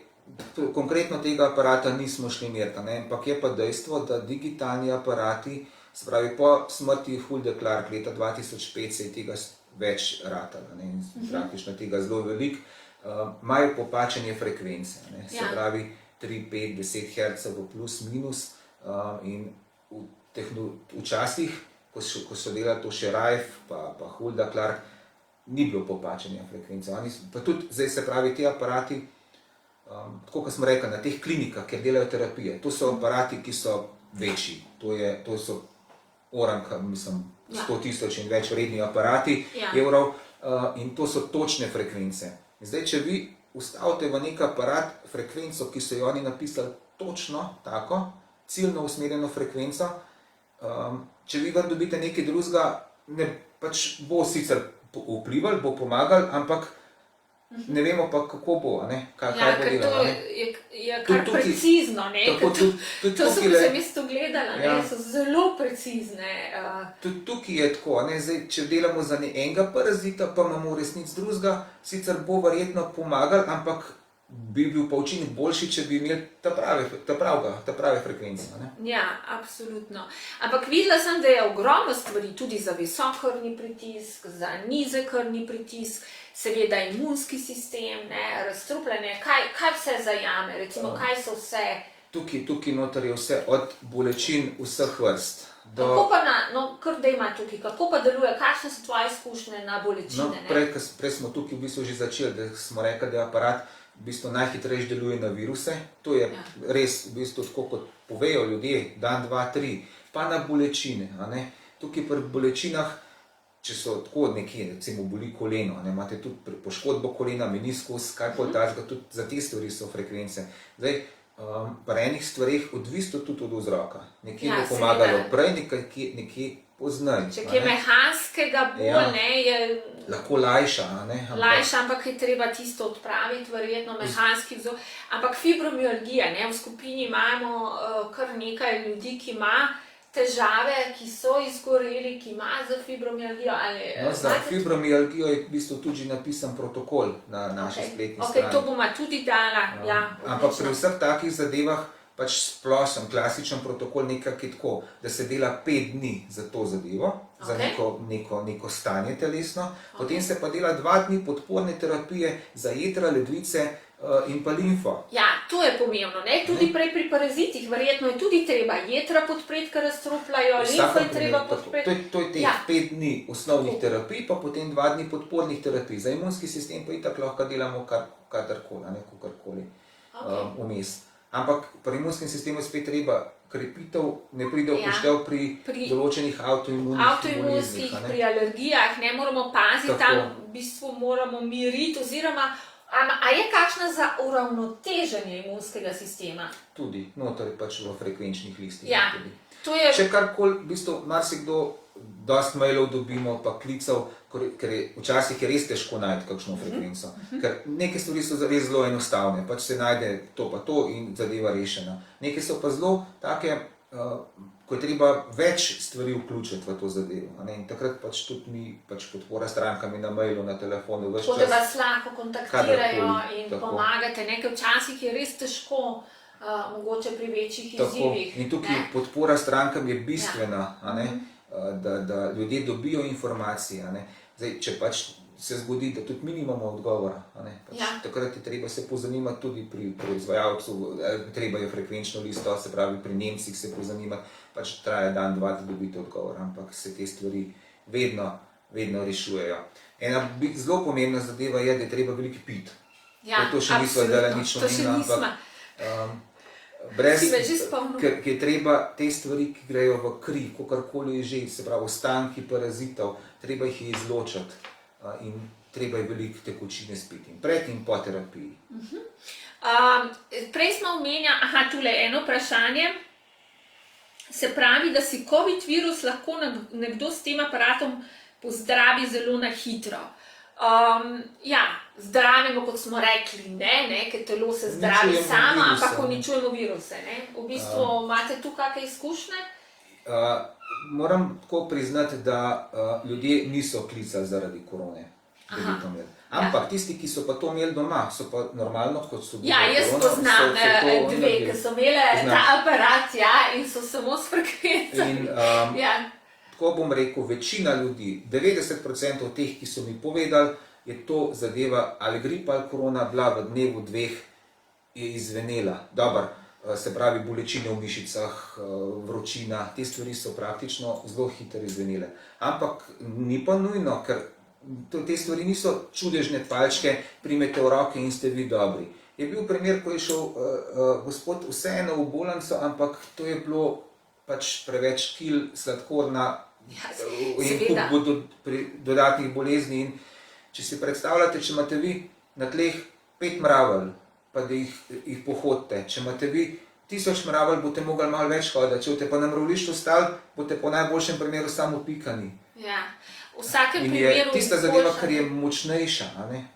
S2: konkretno tega aparata nismo šli meriti, ampak je pa dejstvo, da digitalni aparati, se pravi, po smrti Hulde Clark leta 2005 se je tega več ratalo, praktično tega zelo veliko, imajo popačenje frekvence, se pravi 3, 5, 10 Hz plus minus in včasih, ko so delali to še Rife pa Hulda Clark, ni bilo popačenja frekvence. Pa tudi zdaj se pravi, ti aparati, tako kot smo rekli, na teh klinikah, kjer delajo terapije, to so aparati, ki so večji, to so oranka, mislim, 100.000 in več vredni aparati evrov in to so točne frekvence. Zdaj, če vi ustavite v nek aparat frekvenco, ki so jo oni napisali točno tako, ciljno usmerjeno frekvenco, če vi ven dobite nekaj drugega, pač bo sicer vplival, bo pomagal, ampak ne vemo pa, kako bo, kaj bo delalo.
S1: Je kar precizno, to so, ko sem jaz to gledala, so zelo precizne.
S2: Tudi tukaj je tako, zdaj, če delamo za enega parazita, pa imamo v resnici drugega, sicer bo verjetno pomagal, ampak bi bil pa učinek boljši, če bi imeli ta prave frekvence.
S1: Ja, absolutno. Ampak videla sem, da je ogromno stvari tudi za visok krvni pritisk, za nizek krvni pritisk, seveda imunski sistem, razstrupljanje, kaj vse zajame, recimo, kaj so vse?
S2: Tukaj noter je vse od bolečin vseh vrst.
S1: Kako pa kar da ima tukaj, kako pa deluje, kakšne so tvoje izkušnje na bolečine?
S2: Prej smo tukaj v bistvu že začeli, da smo rekli, da je aparat v bistvu najhitrejši deluje na viruse. To je res v bistvu tako, kot povejo ljudje, dan, 2, 3, pa na bolečine. Tukaj pri bolečinah, če so tako nekje, recimo boli koleno, imate tudi poškodbo kolena, meniskus, kaj pa takega, tudi za te stvari so frekvence. Zdaj, pri enih stvareh odvisno tudi od vzroka. Nekje bo pomagalo prej, nekje poznaj.
S1: Če je mehanskega bolj, je
S2: lahko lajša.
S1: Lajša, ampak je treba tisto odpraviti, verjetno mehanski vzrok. Ampak fibromialgija, v skupini imamo kar nekaj ljudi, ki ima težave, ki so izgoreli, ki ima za fibromialgijo.
S2: Za fibromialgijo je v bistvu tudi napisan protokol na naši spletni strani.
S1: To bomo tudi dala.
S2: Ampak pri vseh takih zadevah pač splošen, klasičen protokol nekako je tako, da se dela 5 dni za to zadevo, za neko stanje telesno, potem se pa dela 2 dni podporne terapije za jetra, ledvice in pa limfo.
S1: Ja, to je pomembno, tudi prej pri parazitih, verjetno je tudi treba jetra podpreti, ker razstrupljajo, limfo je treba podpreti.
S2: To je teh 5 dni osnovnih terapij, pa potem 2 dni podpornih terapij. Za imunski sistem pa itak lahko delamo kadarkoli, kakorkoli vmes. Ampak pri imunskem sistemu je spet treba krepitev, ne pride upoštev pri določenih avtoimunskih boleznih.
S1: Pri alergijah, ne moramo paziti,
S2: Tako.
S1: tam v bistvu moramo miriti, oziroma a je kakšna za uravnoteženje imunskega sistema?
S2: Tudi, noter pač v frekvenčnih listih.
S1: Ja,
S2: tudi.
S1: to je
S2: Še karkoli, v bistvu, marsikdo dosti mailov dobimo, pa klicev, ker včasih je res težko najti kakšno frekvenco. Ker neke stvari so res zelo enostavne, pač se najde to pa to in zadeva rešena. Neke so pa zelo take, ko je treba več stvari vključiti v to zadevo. In takrat pač tudi mi pač podpora strankami na mailu, na telefonu, ves
S1: tako, da
S2: čas.
S1: vas lahko kontaktirajo
S2: Kadarkoli,
S1: in
S2: tako.
S1: pomagate. Nekaj včasih je res težko, mogoče pri večjih izzivih.
S2: In tukaj
S1: ne.
S2: podpora strankam je bistvena, a ne? Da ljudje dobijo informacije. A ne? Zdaj, če pač se zgodi, da tudi mi nimamo odgovora, a ne? Pač
S1: Ja.
S2: takrat je treba se pozanimati tudi pri proizvajalcu, treba je frekvenčno listo, se pravi pri Nemcih se pozanimati, pač traja dan, dva, da dobite odgovor, ampak se te stvari vedno rešujejo. Ena zelo pomembna zadeva je, da je treba veliko piti.
S1: Ja,
S2: To še nismo zdaj nič
S1: to še
S2: omenili,
S1: nismo.
S2: ampak brez,
S1: Si me že spomnil.
S2: ker je treba te stvari, ki grejo v kri, kakorkoli je že, se pravi ostanki parazitov, treba jih je izločiti in treba je veliko tekočine spiti in pred in po terapiji.
S1: Prej smo omenjali, tule eno vprašanje. Se pravi, da si COVID virus lahko nekdo s tem aparatom pozdravi zelo na hitro. Ja, zdravimo, kot smo rekli, ne, ker telo se zdravi
S2: Uničujemo
S1: samo,
S2: viruse,
S1: ampak
S2: ne.
S1: uničujemo viruse. Ne. V bistvu imate tu kakšne izkušnje?
S2: Moram tako priznati, da ljudje niso klicali zaradi korone. Da bi to imeli. Ampak tisti, ki so pa to imeli doma, so pa normalno, kot so bili.
S1: Ja, jaz poznam dve, ki so imeli ta aparat, in so samo s frekvencami. Ja.
S2: Tako bom rekel, večina ljudi, 90% teh, ki so mi povedali, je to zadeva ali gripa ali korona bila v dnevu dveh, je izvenela. Dobro, se pravi bolečine v mišicah, vročina, te stvari so praktično zelo hitro izvenele. Ampak ni pa nujno, ker te stvari niso čudežne palčke, primete v roke in ste vi dobri. Je bil primer, ko je šel gospod vseeno v bolnico, ampak to je bilo pač preveč kil sladkorna in kup dodatnih bolezni. In če si predstavljate, če imate vi na tleh 5 mravelj, pa da jih pohodite, če imate vi 1000 mravelj, boste mogli malo več hoditi, če boste pa na mravlišču stali, boste po najboljšem primeru samo pikani.
S1: Ja, v vsakem
S2: In
S1: primeru
S2: je tista zadeva, ker je močnejša, a ne?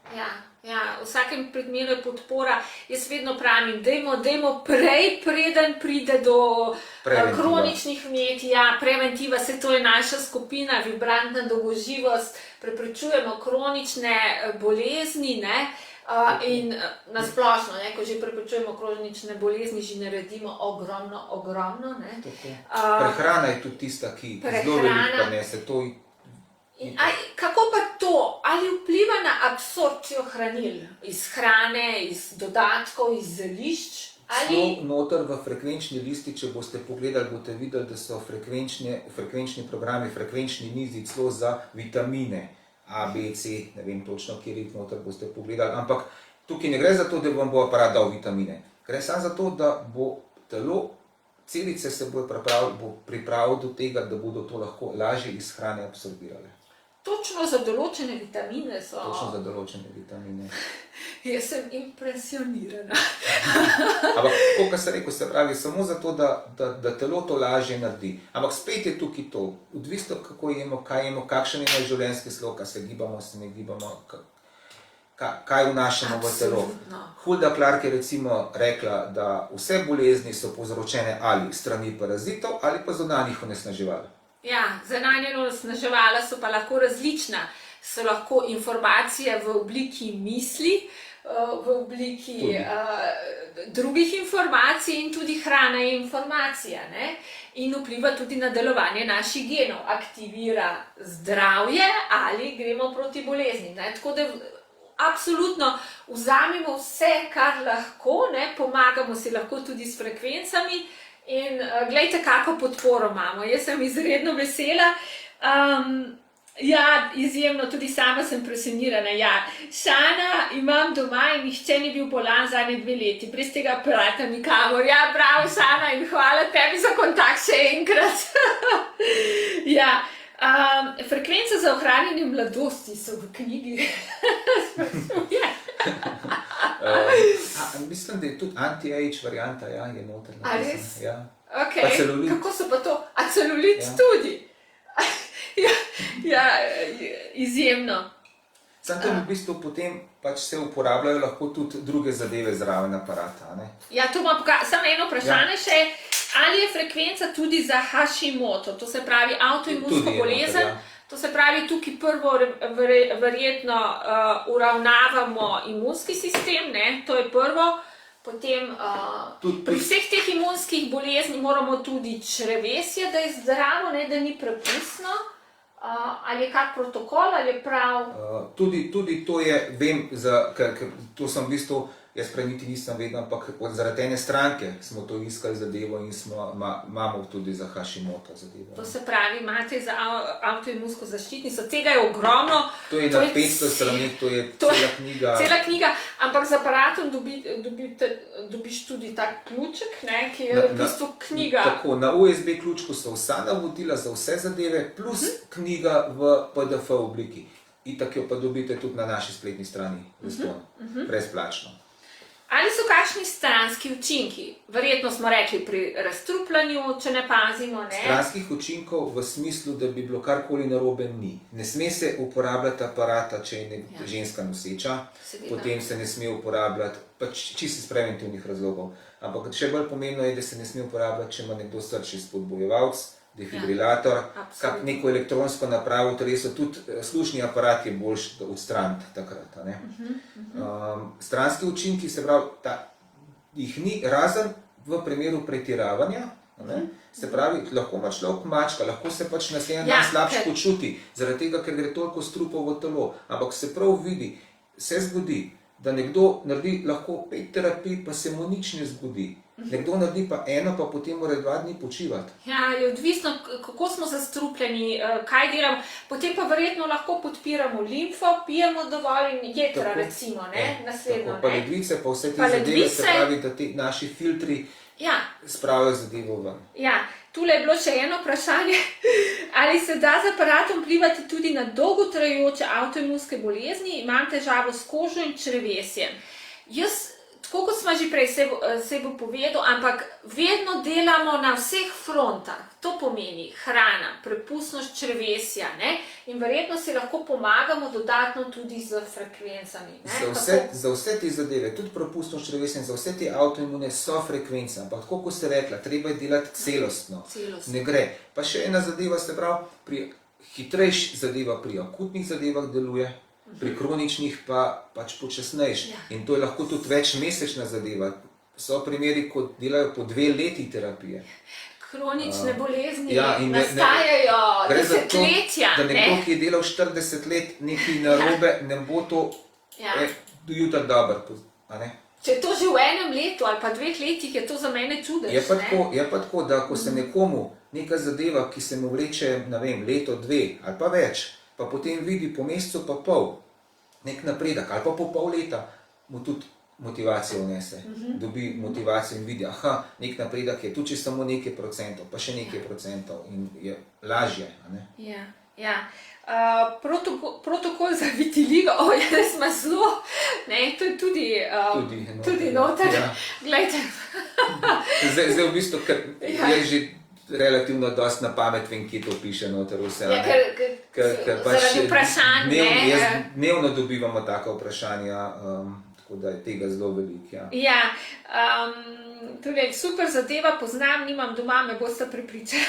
S1: Ja, v vsakem primeru je podpora. Jaz vedno pravim, dajmo prej, preden pride do kroničnih vnetij. Ja, preventiva, se to je naša skupina, vibrantna dolgoživost, preprečujemo kronične bolezni, ne? In nasplošno, ko že preprečujemo kronične bolezni, že naredimo ogromno. Ne?
S2: Prehrana je tudi tista, ki zelo veliko prinese.
S1: Kako pa to, ali vpliva na absorpcijo hranil iz hrane, iz dodatkov, iz zelišč?
S2: Celo noter v frekvenčni listi, če boste pogledali, boste videli, da so frekvenčni programi, frekvenčni nizi celo za vitamine A, B, C, ne vem točno, kjer jih noter boste pogledali, ampak tukaj ne gre za to, da vam bo aparat dal vitamine. Gre samo za to, da bo telo, celice se bo pripravil do tega, da bodo to lahko lažje iz hrane absorbirale.
S1: Točno za določene vitamine so.
S2: Točno za določene vitamine.
S1: Jaz sem impresionirana.
S2: Ampak, kot sem rekel, se pravi, samo zato, da telo to lažje naredi. Ampak spet je tukaj to, odvisno kako jemo, kaj jemo, kakšen je naš življenjski slog, kaj se gibamo, se ne gibamo, kaj vnašamo v telo. Hulda Clark je recimo rekla, da vse bolezni so povzročene ali strani parazitov ali pa zunanjih onesnaževal.
S1: Ja, zunanja onesnaževala so pa lahko različna. So lahko informacije v obliki misli, v obliki drugih informacij in tudi hrana je informacija, ne? In vpliva tudi na delovanje naših genov, aktivira zdravje ali gremo proti bolezni. Ne? Tako da absolutno vzamemo vse, kar lahko, ne? Pomagamo si lahko tudi s frekvencami in glejte, kako podporo imamo. Jaz sem izredno vesela. Ja, izjemno, tudi sama sem presenirana. Ja. Šana imam doma in nihče ni bil bolan zadnje 2 leti, brez tega aparata nikamor. Ja, bravo, Šana, in hvala tebi za kontakt še enkrat. Ja. Frekvence za ohranjanje mladosti so v knjigi.
S2: Mislim, da je tudi anti-age varianta, ja, je noter.
S1: A res?
S2: Ja.
S1: Okay.
S2: Pa celulit.
S1: Kako so pa to? A celulit
S2: Ja.
S1: tudi? Ja, izjemno.
S2: Sam tam v bistvu potem pač se uporabljajo lahko tudi druge zadeve zraven aparata, ne?
S1: Ja, to ima samo eno vprašanje še. Ali je frekvenca tudi za Hashimoto, to se pravi avtoimunsko
S2: Tudi je noter,
S1: bolezen?
S2: ja.
S1: To se pravi, tukaj prvo verjetno uravnavamo imunski sistem, ne? To je prvo. Potem
S2: Tudi
S1: pri vseh teh imunskih bolezni moramo tudi črevesje, da je zdravo, ne, da ni prepustno. Ali je kak protokol, ali je prav?
S2: Tudi to je, vem, ker to sem v bistvu, jaz prej niti nisem vedel, ampak zaradi ene stranke smo to iskali zadevo in imamo tudi za Hashimoto zadevo.
S1: To se pravi, imate za avtoimunsko zaščitnico, tega je ogromno.
S2: To je na 500 straneh, to je cela knjiga.
S1: Cela knjiga, ampak z aparatom dobiš tudi tak ključek, ne, ki je v bistvu knjiga.
S2: Tako, na USB ključku so vsa navodila za vse zadeve, plus knjiga v PDF obliki. Itak jo pa dobite tudi na naši spletni strani, brezplačno.
S1: Ali so kakšni stranski učinki? Verjetno smo rekli pri razstrupljanju, če ne pazimo, ne?
S2: Stranskih učinkov v smislu, da bi bilo karkoli narobe, ni. Ne sme se uporabljati aparata, če je ženska noseča,
S1: Seveda.
S2: potem se ne sme uporabljati, pač čisto iz preventivnih razlogov. Ampak še bolj pomembno je, da se ne sme uporabljati, če ima nekdo srčni spodbujevalec, defibrilator, kak neko elektronsko napravo v telesu, tudi slušni aparat je boljši odstraniti takrat. Ne? Stranski učinki, se pravi, jih ni, razen v primeru pretiravanja, ne? Se pravi, lahko ima človek mačka, lahko se pač naslednji dan slabše počuti, zaradi tega, ker gre toliko strupov v telo, ampak se prav vidi, se zgodi, da nekdo naredi lahko 5 terapij, pa se mu nič ne zgodi. Nekdo naredi pa eno, pa potem mora 2 dni počivati.
S1: Ja, je odvisno, kako smo zastrupljeni, kaj delamo. Potem pa verjetno lahko podpiramo limfo, pijemo dovolj in jedra, recimo, ne, naslednjo.
S2: Pa ledvice, pa vse te zadeve, se pravi, da ti naši filtri spravijo zadevo ven.
S1: Ja, tule je bilo še eno vprašanje. Ali se da z aparatom vplivati tudi na dolgotrajajoče avtoimunske bolezni? Imam težavo s kožo in črevesjem. Jaz, tako kot smo že prej, se bo povedal, ampak vedno delamo na vseh frontah. To pomeni hrana, prepustnost črevesja, ne? In verjetno si lahko pomagamo dodatno tudi z frekvencami. Ne?
S2: Za vse te zadeve, tudi prepustnost črevesja in za vse te avtoimune so frekvence, ampak tako kot ste rekla, treba je delati celostno. Ne gre. Pa še ena zadeva, se pravi, hitrejš zadeva pri akutnih zadevah deluje, pri kroničnih pa pač počasnejš. In to je lahko tudi večmesečna zadeva. So primeri, ko delajo po 2 leti terapije.
S1: Kronične bolezni nastajajo desetletja.
S2: Da nekdo, ki je delal 40 let nekaj narobe, ne bo to do jutra dobro.
S1: Če je to že v 1 letu ali pa 2 letih, je to za mene čudež.
S2: Je pa tako, da ko se nekomu neka zadeva, ki se mu vleče, ne vem, leto, 2 ali pa več, pa potem vidi po mesecu pa pol nek napredek ali pa po pol leta, mu tudi motivacijo vnese. Dobi motivacijo in vidi, nek napredek je, tudi če samo nekaj procentov, pa še nekaj procentov in je lažje.
S1: Ja. Protokol za vitiligo, jaz ima zelo, to je tudi noter. Glejte.
S2: Zdaj v bistvu, ker je že relativno dosti na pamet vem, kje to piše noter vse.
S1: Ker zaradi vprašanj.
S2: Dnevno dobivamo taka vprašanja, tako da je tega zelo veliko.
S1: Ja, torej super zadeva, poznam, nimam doma, me boste prepričali.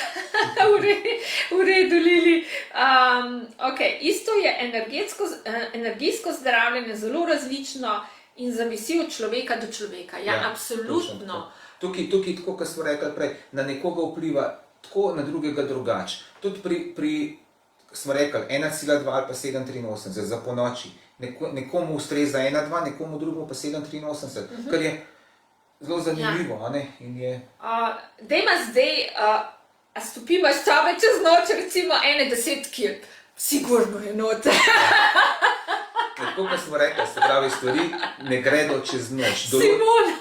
S1: V redu, Lili. Isto je energijsko zdravljenje zelo različno in zavisi od človeka do človeka. Ja, absolutno.
S2: Tukaj, tako kot smo rekli prej, na nekoga vpliva tako, na drugega drugače. Tudi pri smo rekli, 1,2 ali pa 7,83 za ponoči. Nekomu ustreza 1,2, nekomu drugemu pa 7,83, kar je zelo zanimivo. Dajmo
S1: zdaj, a stopi maščobe čez noč, recimo 10 kg. Sigurno je noter.
S2: Tako kot smo rekli, se pravi, stvari ne gredo čez noč.
S1: Simona!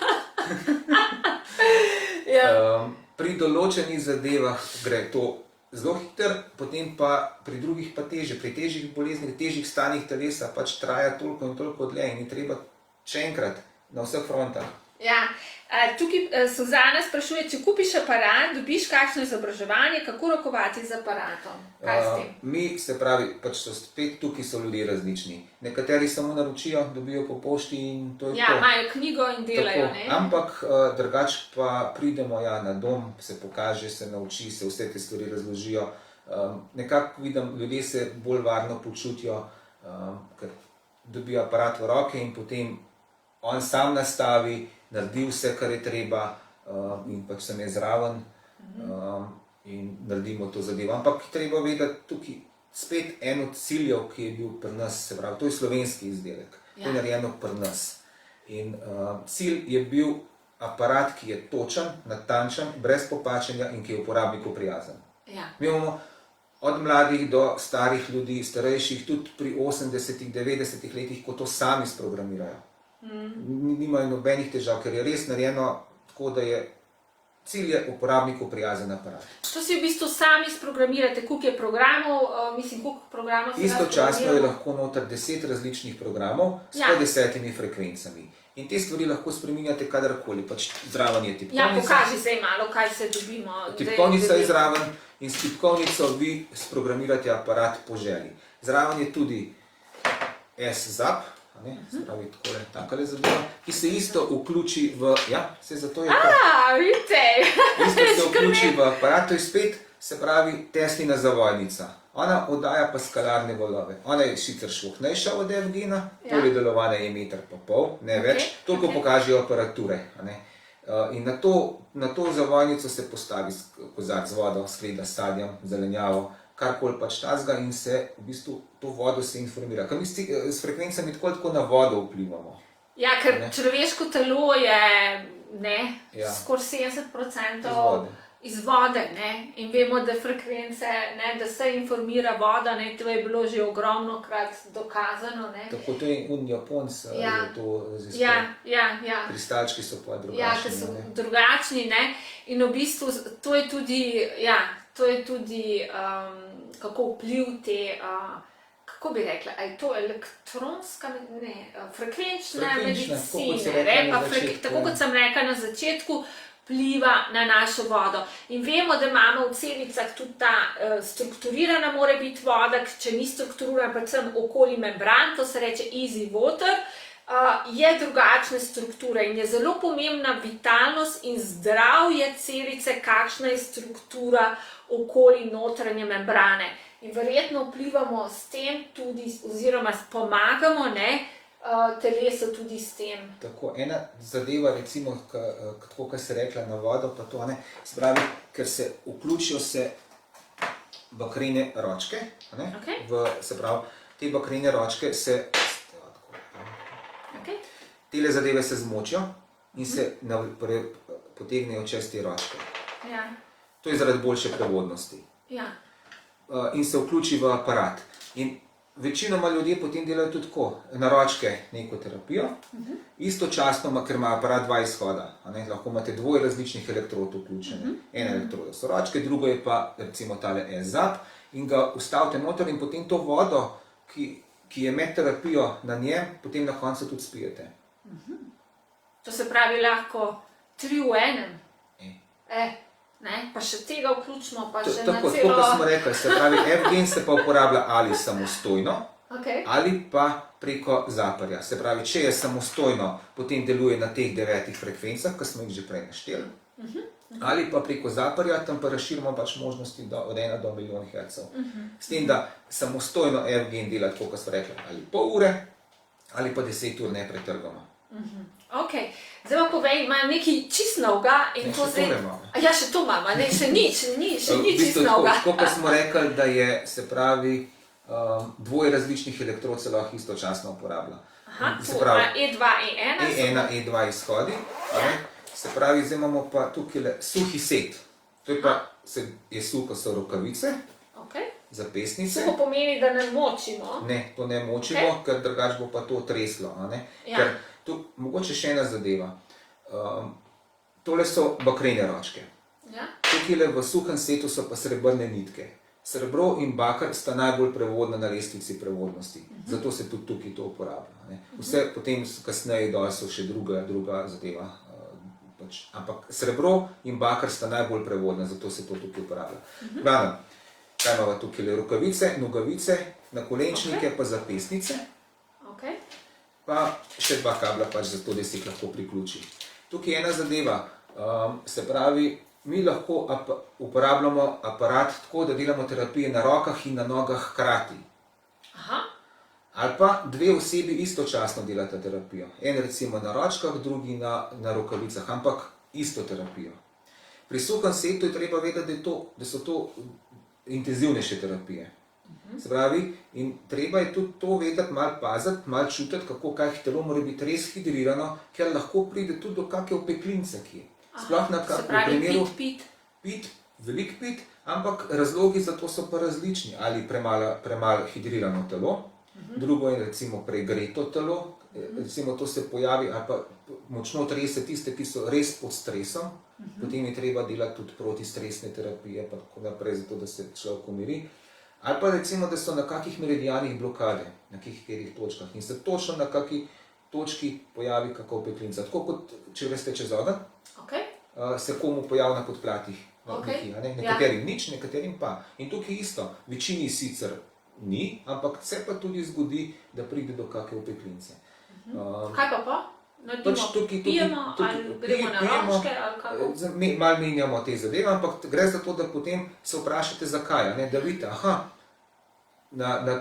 S2: Pri določenih zadevah gre to zelo hitro, potem pa pri drugih pa teže. Pri težjih boleznih, težjih stanjih telesa pač traja toliko in toliko dlje in je treba še enkrat na vseh frontah.
S1: Ja, tukaj Suzana sprašuje, če kupiš aparat, dobiš kakšno izobraževanje, kako rokovati z aparatom? Kaj s tem?
S2: Mi, se pravi, pač so spet tukaj so ljudje različni. Nekateri samo naročijo, dobijo po pošti in to je to.
S1: Ja, imajo knjigo in delajo,
S2: Tako,
S1: ne?
S2: ampak drugač pa pridemo na dom, se pokaže, se nauči, se vse te stvari razložijo. Nekako vidim, ljudje se bolj varno počutijo, ker dobijo aparat v roke in potem on sam nastavi, naredi vse, kar je treba in pač sem je zraven in naredimo to zadevo. Ampak treba vedeti tukaj spet en od ciljev, ki je bil pri nas, se pravi, to je slovenski izdelek, to je narejeno pri nas. In cilj je bil aparat, ki je točen, natančen, brez popačenja in ki je uporabniku prijazen.
S1: Ja.
S2: Mi imamo od mladih do starih ljudi, starejših, tudi pri 80-ih, 90-ih letih, ko to sami sprogramirajo. Nimajo nobenih težav, ker je res narejeno tako, da je cilj je uporabniku prijazen aparat.
S1: To si v bistvu sami sprogramirate, koliko je programov, koliko programov se
S2: Istočasno je lahko noter 10 različnih programov s po 10 frekvencami. In te stvari lahko spreminjate kadarkoli, pač zraven je tipkovnica.
S1: Ja, pokaži zdaj malo, kaj se dobimo.
S2: Tipkovnica je zraven in s tipkovnico vi sprogramirate aparat po želji. Zraven je tudi S-ZAP, se pravi takole zadeva, ki se isto vključi v, se zato je to.
S1: Vidite!
S2: Isto se vključi v aparat, to je spet, se pravi, Teslina zavojnica. Ona oddaja pa skalarne valove. Ona je sicer šlohnejša od FG-na, polje delovanja je 1,5 metra, ne več, toliko pokažejo aparature. In na to zavojnico se postavi kozarc z vodo, skleda s sadjem, zelenjavo, karkoli pač tazga in se v bistvu to vodo se informira. Ker mi s frekvencami tako na vodo vplivamo.
S1: Ja, ker človeško telo je skoraj 70% iz vode, in vemo, da frekvence, da se informira voda, to je bilo že ogromno krat dokazano.
S2: Tako to je Japonc, je to raziskal. Kristalčki so pa drugačni.
S1: Ja, ker so drugačni, in v bistvu to je tudi, kako vpliv te, kako bi rekla, je to elektronska, frekvenčna medicina, tako kot sem rekla na začetku, vpliva na našo vodo. In vemo, da imamo v celicah tudi ta strukturirana mora biti voda, če ni strukturirana, predvsem okoli membran, to se reče easy water, je drugačne strukture in je zelo pomembna vitalnost in zdravje celice, kakšna je struktura okoli notranje membrane. In verjetno vplivamo s tem tudi, oziroma pomagamo telesu tudi s tem.
S2: Tako, ena zadeva, recimo, tako, kar se rekla na vodo, pa to, spravi, ker se vključijo se bakrene ročke, se pravi, te bakrene ročke se tele zadeve se zmočijo in se potegnejo čez te ročke. To je zaradi boljše prevodnosti. In se vključi v aparat. In večinoma ljudje potem delajo tudi tako, na ročke neko terapijo, istočasno, ker ima aparat dva izhoda. Lahko imate dvoje različnih elektrod vključene. Ena elektroda so ročke, drugo je pa recimo tale S-ZAP in ga vstavite noter in potem to vodo, ki je med terapijo na njem, potem na koncu tudi spijete.
S1: To se pravi lahko 3 v enem. Pa še tega vključimo, pa še na celo...
S2: Tako kot smo rekli, se pravi, FGen se pa uporablja ali samostojno, ali pa preko zaparja. Se pravi, če je samostojno, potem deluje na teh 9 frekvencah, ki smo jih že prej našteli, ali pa preko zaparja, tam pa razširimo pač možnosti od 1 do milijon hercev. S tem, da samostojno FGen dela, tako kot smo rekli, ali pol ure, ali pa 10 ur ne pretrgamo.
S1: Ok, zdaj pa povej, ima nekaj čist novega in to zdaj... Ja, še to imamo, še ni čist novega.
S2: Tako pa smo rekli, da je, se pravi, dvoje različnih elektrod se lahko istočasno uporablja.
S1: To ima E2, E1.
S2: E1, E2 izhodi. Se pravi, zdaj imamo pa tukaj suhi set. To je pa, je suh, ko so rokavice,
S1: Okay.
S2: Zapestnice.
S1: To pomeni, da ne močimo.
S2: Ne, to ne močimo, ker drugače bo pa to treslo.
S1: Ja.
S2: Ker tu, mogoče še ena zadeva. Tole so bakrene ročke.
S1: Ja.
S2: Tukaj v suhem setu so pa srebrne nitke. Srebro in bakar sta najbolj prevodna na lestvici prevodnosti. Zato se tudi tukaj to uporablja. Vse potem kasneje dol so še druga zadeva. Ampak srebro in bakar sta najbolj prevodna, zato se to tukaj uporablja. Glavno, kaj imamo tukaj? Rokavice, nogavice, nakolenčnike, pa zapestnice.
S1: Okay.
S2: Pa še dva kabla, zato da si jih lahko priključi. Tukaj je ena zadeva, se pravi, mi lahko uporabljamo aparat tako, da delamo terapije na rokah in na nogah hkrati.
S1: Aha.
S2: Ali pa dve osebi istočasno delata terapijo. En recimo na ročkah, drugi na rokavicah, ampak isto terapijo. Pri suhem setu je treba vedeti, da so to intenzivnejše terapije. Se pravi, in treba je tudi to vedeti, malo paziti, malo čutiti, kaj telo mora biti res hidrirano, ker lahko pride tudi do kakšne opeklince, ki je. Sploh na primeru pit, velik pit, ampak razlogi za to so pa različni. Ali premalo hidrirano telo, drugo je recimo pregreto telo, recimo to se pojavi, ali pa močno trese tiste, ki so res pod stresom, potem je treba delati tudi protistresne terapije, pa tako naprej, zato da se človek umiri. Ali pa recimo, da so na kakih meridijanih blokade, na katerih točkah in se točno na kakih točki pojavi kakšna opeklinca. Tako kot, če greste čez ogenj, se komu pojavi na podplatih. Nekaterim nič, nekaterim pa. In tukaj isto, večini sicer ni, ampak se pa tudi zgodi, da pride do kakšne opeklince.
S1: Kaj pa? Pijemo ali gremo na ročke ali kako?
S2: Malo menjamo te zadeve, ampak gre za to, da potem se vprašate zakaj. Da vidite,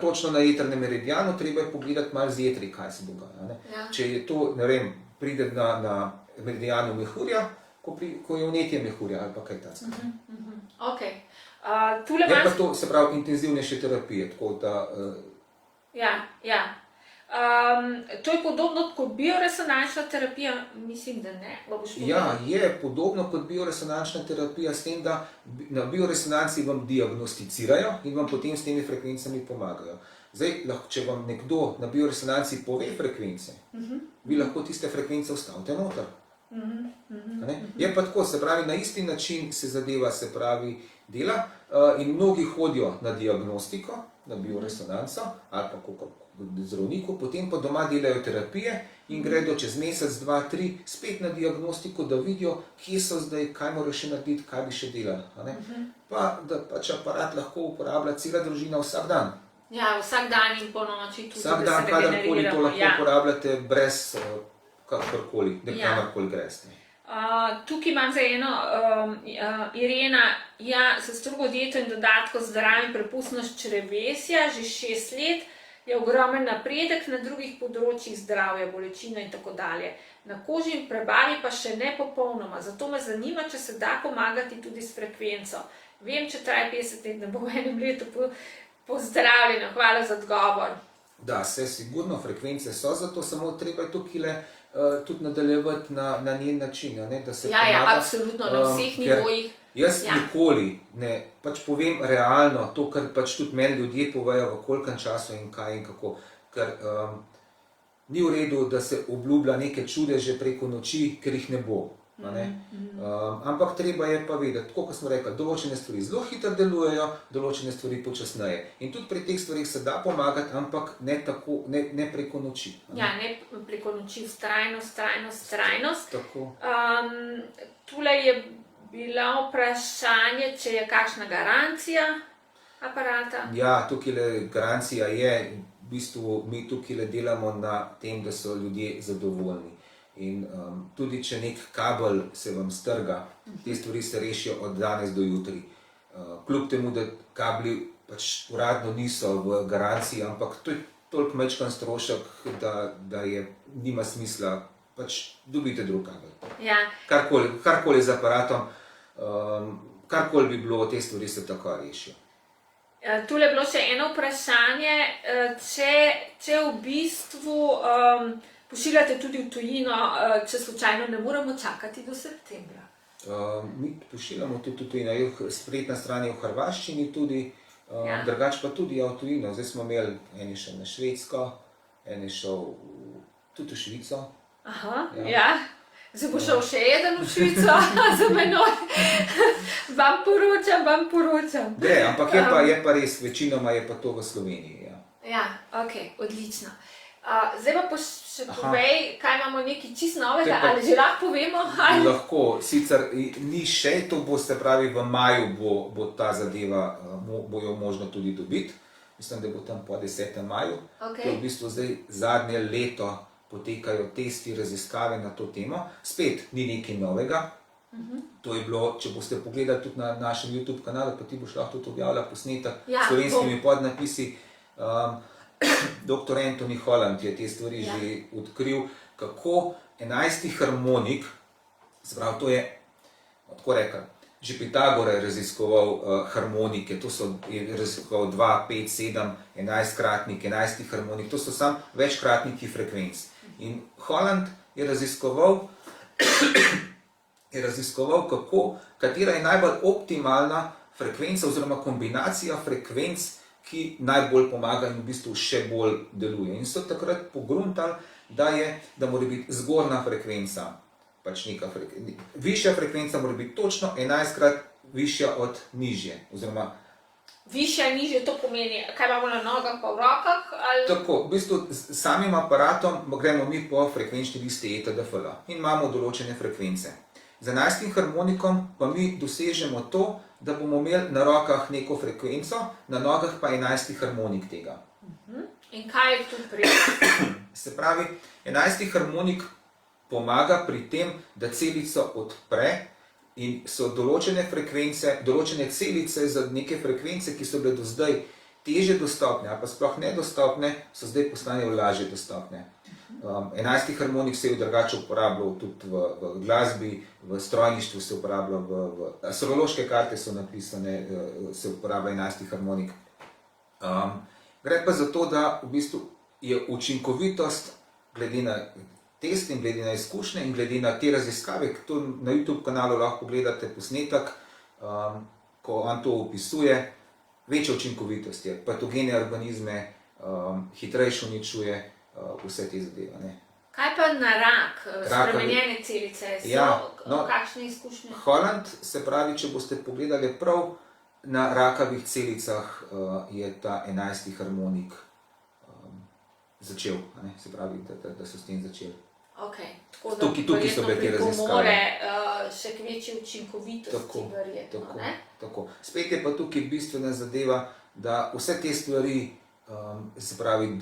S2: točno na jetrnem meridijanu treba je pogledati malo z jetri, kaj se dogaja. Če je to, ne vem, pride na meridijanu mehurja, ko je vnetje mehurja ali pa kaj takega. Je pa to, se pravi, intenzivnejše terapije, tako da...
S1: Ja. To je podobno kot bioresonančna terapija? Mislim, da ne.
S2: Ja, je podobno kot bioresonančna terapija, s tem, da na bioresonanci vam diagnosticirajo in vam potem s temi frekvencami pomagajo. Zdaj, če vam nekdo na bioresonanci pove frekvence, vi lahko tiste frekvence vstavite noter. Je pa tako, se pravi, na isti način se zadeva, se pravi, dela in mnogi hodijo na diagnostiko, na bioresonanco ali pa kako zdravniku, potem pa doma delajo terapije in gredo čez mesec, 2, 3 spet na diagnostiko, da vidijo, kje so zdaj, kaj morajo še narediti, kaj bi še delali. Pa da pač aparat lahko uporablja cela družina vsak dan.
S1: Ja, vsak dan in po noči tudi,
S2: vsak dan, kadarkoli to lahko uporabljate brez kakorkoli, da kamorkoli greste.
S1: Tukaj imam za eno, Irena, za strogo dieto in dodatko zdravim prepustnost črevesja, že 6 let, je ogromen napredek na drugih področjih zdravja, bolečina in tako dalje. Na koži in prebavi pa še ne popolnoma, zato me zanima, če se da pomagati tudi s frekvenco. Vem, če traja 50 let, ne bo v enem letu pozdravljeno, hvala za odgovor.
S2: Da, sigurno frekvence so, zato samo treba je tukaj tudi nadaljevati na njen način, da se pomaga.
S1: Ja, absolutno, na vseh nivojih.
S2: Jaz nikoli ne, pač povem realno to, kar pač tudi meni ljudje povejo, v kolikem času in kaj in kako, ker ni v redu, da se obljublja neke čudeže preko noči, ker jih ne bo. Ampak treba je pa vedeti, tako kot smo rekli, določene stvari zelo hitro delujejo, določene stvari počasneje. In tudi pri teh stvarih se da pomagati, ampak ne preko noči.
S1: Ja, ne preko noči, vztrajnost.
S2: Tako.
S1: Tule je bilo vprašanje, če je kakšna garancija aparata?
S2: Ja, tukaj garancija je, v bistvu mi tukaj delamo na tem, da so ljudje zadovoljni. In tudi, če nek kabel se vam strga, te stvari se rešijo od danes do jutri. Kljub temu, da kabli pač uradno niso v garanciji, ampak to je toliko majčken strošek, da nima smisla, pač dobite drug kabel.
S1: Ja.
S2: Karkoli z aparatom, karkoli bi bilo, te stvari se tako rešijo.
S1: Tule je bilo še eno vprašanje, če v bistvu pošiljate tudi v tujino, če slučajno ne moramo čakati do septembra.
S2: Mi pošiljamo tudi v tujino, spletna stran je v hrvaščini tudi,
S1: Ja.
S2: Drugače pa tudi v tujino. Zdaj smo imeli, en je šel na Švedsko, en je šel tudi v Švico.
S1: Aha, ja. Zdaj bo šel še eden v Švico za menoj. Vam poročam.
S2: Gre, ampak je pa res, večinoma je pa to v Sloveniji.
S1: Ja, ok, odlično. Zdaj pa še povej, kaj imamo nekaj čisto novega, ali že lahko povemo?
S2: Lahko, sicer ni še, to bo, se pravi, v maju bo ta zadeva, bo jo možno tudi dobiti. Mislim, da bo tam po 10. maju.
S1: Okay.
S2: To je v bistvu zdaj zadnje leto potekajo testi, raziskave na to temo. Spet ni nekaj novega. To je bilo, če boste pogledali tudi na našem YouTube kanalu, pa ti boš lahko tudi objavila posnetek s slovenskimi podnapisi. Dr. Anthony Holland je te stvari že odkril, kako 11. harmonik, sprav, to je, tako rekel, že Pitagora je raziskoval harmonike, to so raziskoval 2, 5, 7, 11-kratnik, 11. harmonik, to so samo večkratniki frekvenc. In Holland je raziskoval, katera je najbolj optimalna frekvenca oziroma kombinacija frekvenc, ki najbolj pomaga in v bistvu še bolj deluje. In so takrat pogruntali, da mora biti zgornja frekvenca, pač neka višja frekvenca mora biti točno 11-krat višja od nižje. Oziroma,
S1: višja, nižje, to pomeni, kaj imamo na nogah pa v rokah? Ali...
S2: Tako, v bistvu s samim aparatom gremo mi po frekvenčni listi ETDFL in imamo določene frekvence. Z 11. harmonikom pa mi dosežemo to, da bomo imeli na rokah neko frekvenco, na nogah pa 11. harmonik tega.
S1: In kaj je tu prijetno?
S2: Se pravi, 11. harmonik pomaga pri tem, da celico odpre in so določene frekvence, določene celice za neke frekvence, ki so bile do zdaj teže dostopne, ali pa sploh nedostopne, so zdaj postanejo lažje dostopne. 11. harmonik se je drugače uporabljal tudi v glasbi, v strojništvu se uporablja, v astrološke karte so napisane, se uporablja 11. harmonik. Gre pa za to, da v bistvu je učinkovitost glede na test in glede na izkušnje in glede na te raziskave, ki to na YouTube kanalu lahko pogledate posnetek, ko on to opisuje, večja učinkovitost je, patogene organizme, hitrejše uničuje, vse te zadeve. Ne.
S1: Kaj pa na rak, spremenjene celice, kakšne izkušnje?
S2: Holland, se pravi, če boste pogledali prav, na rakavih celicah je ta 11. harmonik začel, se pravi, da so s tem začeli.
S1: Tako da verjetno pripomore še k večji učinkovitosti, verjetno.
S2: Tako. Spet je pa tukaj bistvena zadeva, da vse te stvari, se pravi,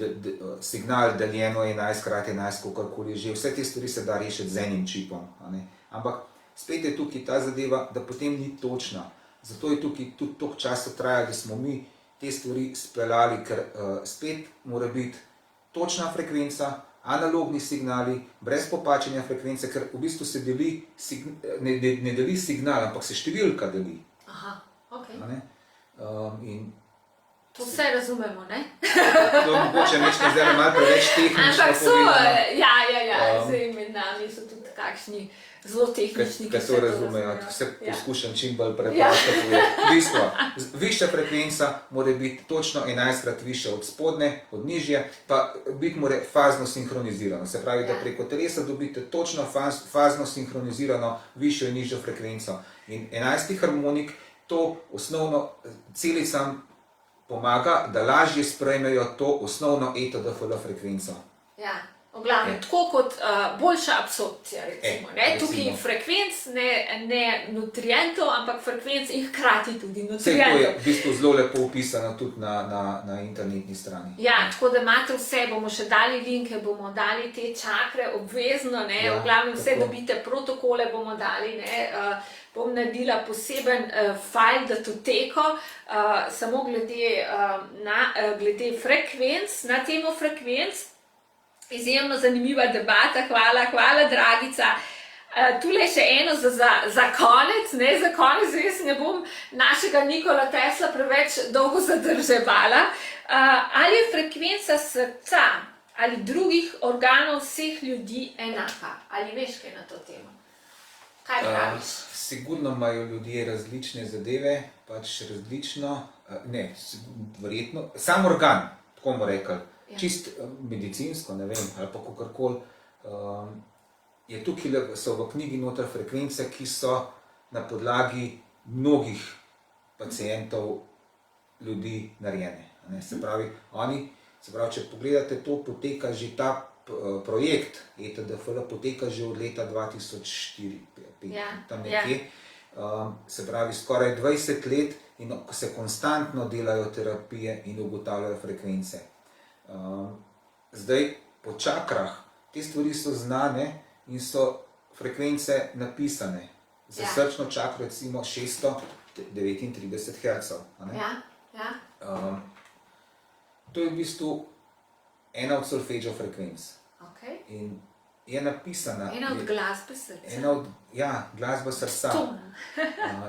S2: signal deljeno 11x11, kakorkoli že, vse te stvari se da rešiti z enim čipom. Ampak spet je tukaj ta zadeva, da potem ni točna. Zato je tukaj tudi toliko časa trajalo, da smo mi te stvari speljali, ker spet mora biti točna frekvenca, analogni signali, brez popačenja frekvence, ker v bistvu se deli, ne deli signal, ampak se številka deli.
S1: Aha, ok.
S2: In
S1: to vse razumemo, ne?
S2: To mogoče nekaj zdaj malo preveč tehnično
S1: povedano. Zdaj med nami so tudi kakšni zelo tehnični, ki
S2: to razumejo. Se poskušam čim bolj preprosto povedati. Bistvo, višja frekvenca mora biti točno 11-krat višja od spodnje, od nižje, pa biti mora fazno sinhronizirano. Se pravi, da preko telesa dobite točno fazno sinhronizirano višjo in nižjo frekvenco. In 11. harmonik to osnovno celicam pomaga, da lažje sprejmejo to osnovno ETDFL frekvenco.
S1: Ja, v glavnem, tako kot boljša absorpcija, recimo. Tukaj frekvenc, ne nutrientov, ampak frekvenc in hkrati tudi nutrientov.
S2: To je v bistvu zelo lepo opisano tudi na internetni strani.
S1: Ja, tako da imate vse, bomo še dali linke, bomo dali te čakre obvezno, v glavnem vse dobite, protokole bomo dali, bom naredila poseben fajl datoteko, samo glede frekvenc, na temo frekvenc. Izjemno zanimiva debata, hvala Dragica. Tule še eno za konec, res ne bom našega Nikola Tesla preveč dolgo zadrževala. Ali je frekvenca srca ali drugih organov vseh ljudi enaka? Ali veš kaj na to temo? Kaj praviš?
S2: Sigurno imajo ljudje različne zadeve, pač različno ne, verjetno, sam organ, tako bomo rekli,
S1: Ja.
S2: čist medicinsko, ne vem, ali pa kakorkoli, je tukaj, so v knjigi noter frekvence, ki so na podlagi mnogih pacientov, ljudi narejene. Ne? Se pravi, če pogledate, to poteka že ta projekt ETDFL poteka že od leta 2004-2005,
S1: Ja,
S2: tam nekje. Se pravi, skoraj 20 let in se konstantno delajo terapije in ugotavljajo frekvence. Zdaj, po čakrah, te stvari so znane in so frekvence napisane. Za
S1: Ja.
S2: srčno čakro recimo 639 Hz.
S1: Ja.
S2: To je v bistvu ena od solfeggio frekvenc.
S1: Okay.
S2: In je napisana.
S1: Ena od glasbe srca.
S2: Glasba srca.
S1: To.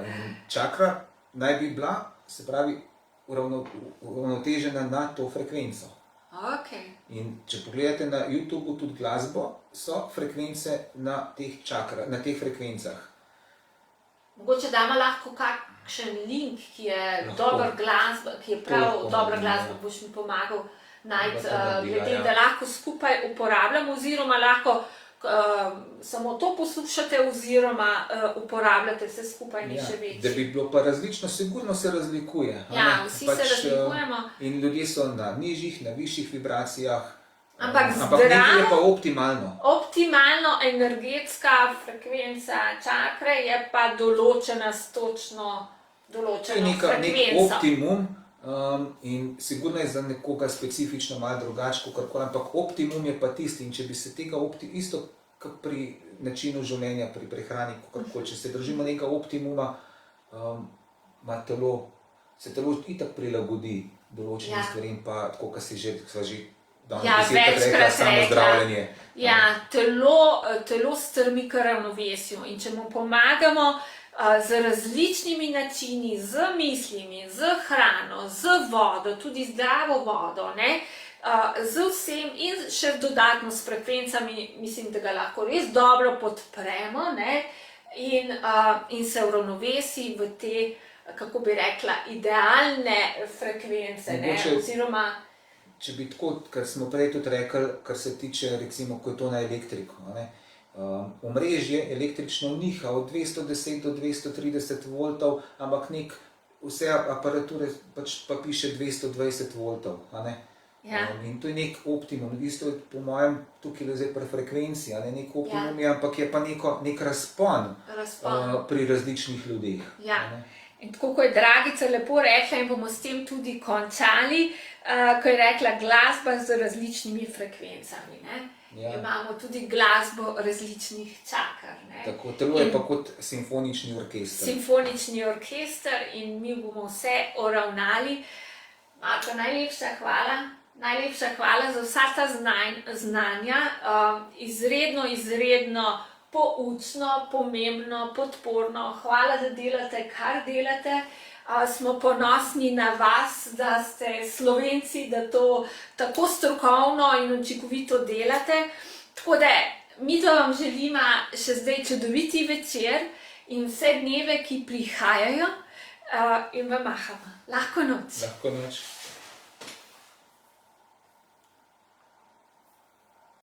S2: In čakra naj bi bila, se pravi, uravnotežena na to frekvenco.
S1: Okay.
S2: In če pogledate na YouTubu tudi glasbo, so frekvence na teh frekvencah.
S1: Mogoče damo lahko kakšen link, ki je dober glasba, ki je prav dobra glasba, boš mi pomagal najti, glede, da lahko skupaj uporabljamo, oziroma lahko samo to poslušate, oziroma uporabljate vse skupaj in še več.
S2: Da bi bilo pa različno, sigurno se razlikuje.
S1: Ja, vsi se razlikujemo.
S2: In ljudje so na nižjih, na višjih vibracijah.
S1: Ampak
S2: nekaj je pa optimalno.
S1: Optimalno energetska frekvenca čakre je pa določena s točno določeno frekvenco.
S2: Nek optimum, in sigurno je za nekoga specifično malo drugače, ampak optimum je pa tisti, in če bi se tega isto kot pri načinu življenja, pri prehrani, če se držimo nekega optimuma, se telo itak prilagodi določenim stvarem, pa tako, kot sva že danes rekla, samozdravljenje.
S1: Ja, telo strmi k ravnovesju, in če mu pomagamo z različnimi načini, z mislimi, z hrano, z vodo, tudi zdravo vodo, z vsem in še dodatno s frekvencami, mislim, da ga lahko res dobro podpremo, in se uravnovesi v te, kako bi rekla, idealne frekvence, oziroma.
S2: Če bi tako, kar smo prej tudi rekli, kar se tiče, recimo, ko je to na elektriko, omrežje električno niha od 210 do 230 voltov, ampak vse aparature pa piše 220 voltov. In to je nek optimum. Isto je po mojem tukaj zdaj pri frekvenci, nek optimum je, ampak je pa nek razpon pri različnih ljudeh.
S1: In tako, ko je Dragica lepo rekla, in bomo s tem tudi končali, ko je rekla glasba z različnimi frekvencami. Imamo tudi glasbo različnih čakr.
S2: Tako, telo je pa kot simfonični orkester.
S1: Simfonični orkester in mi bomo vse uravnali. Marko, najlepša hvala. Najlepša hvala za vsa ta znanja. Izredno poučno, pomembno, podporno. Hvala, da delate, kar delate. Smo ponosni na vas, da ste Slovenci, da to tako strokovno in učinkovito delate. Tako da mi to vam želimo še zdaj čudoviti večer in vse dneve, ki prihajajo, in vam mahamo. Lahko noč.
S2: Lahko noč.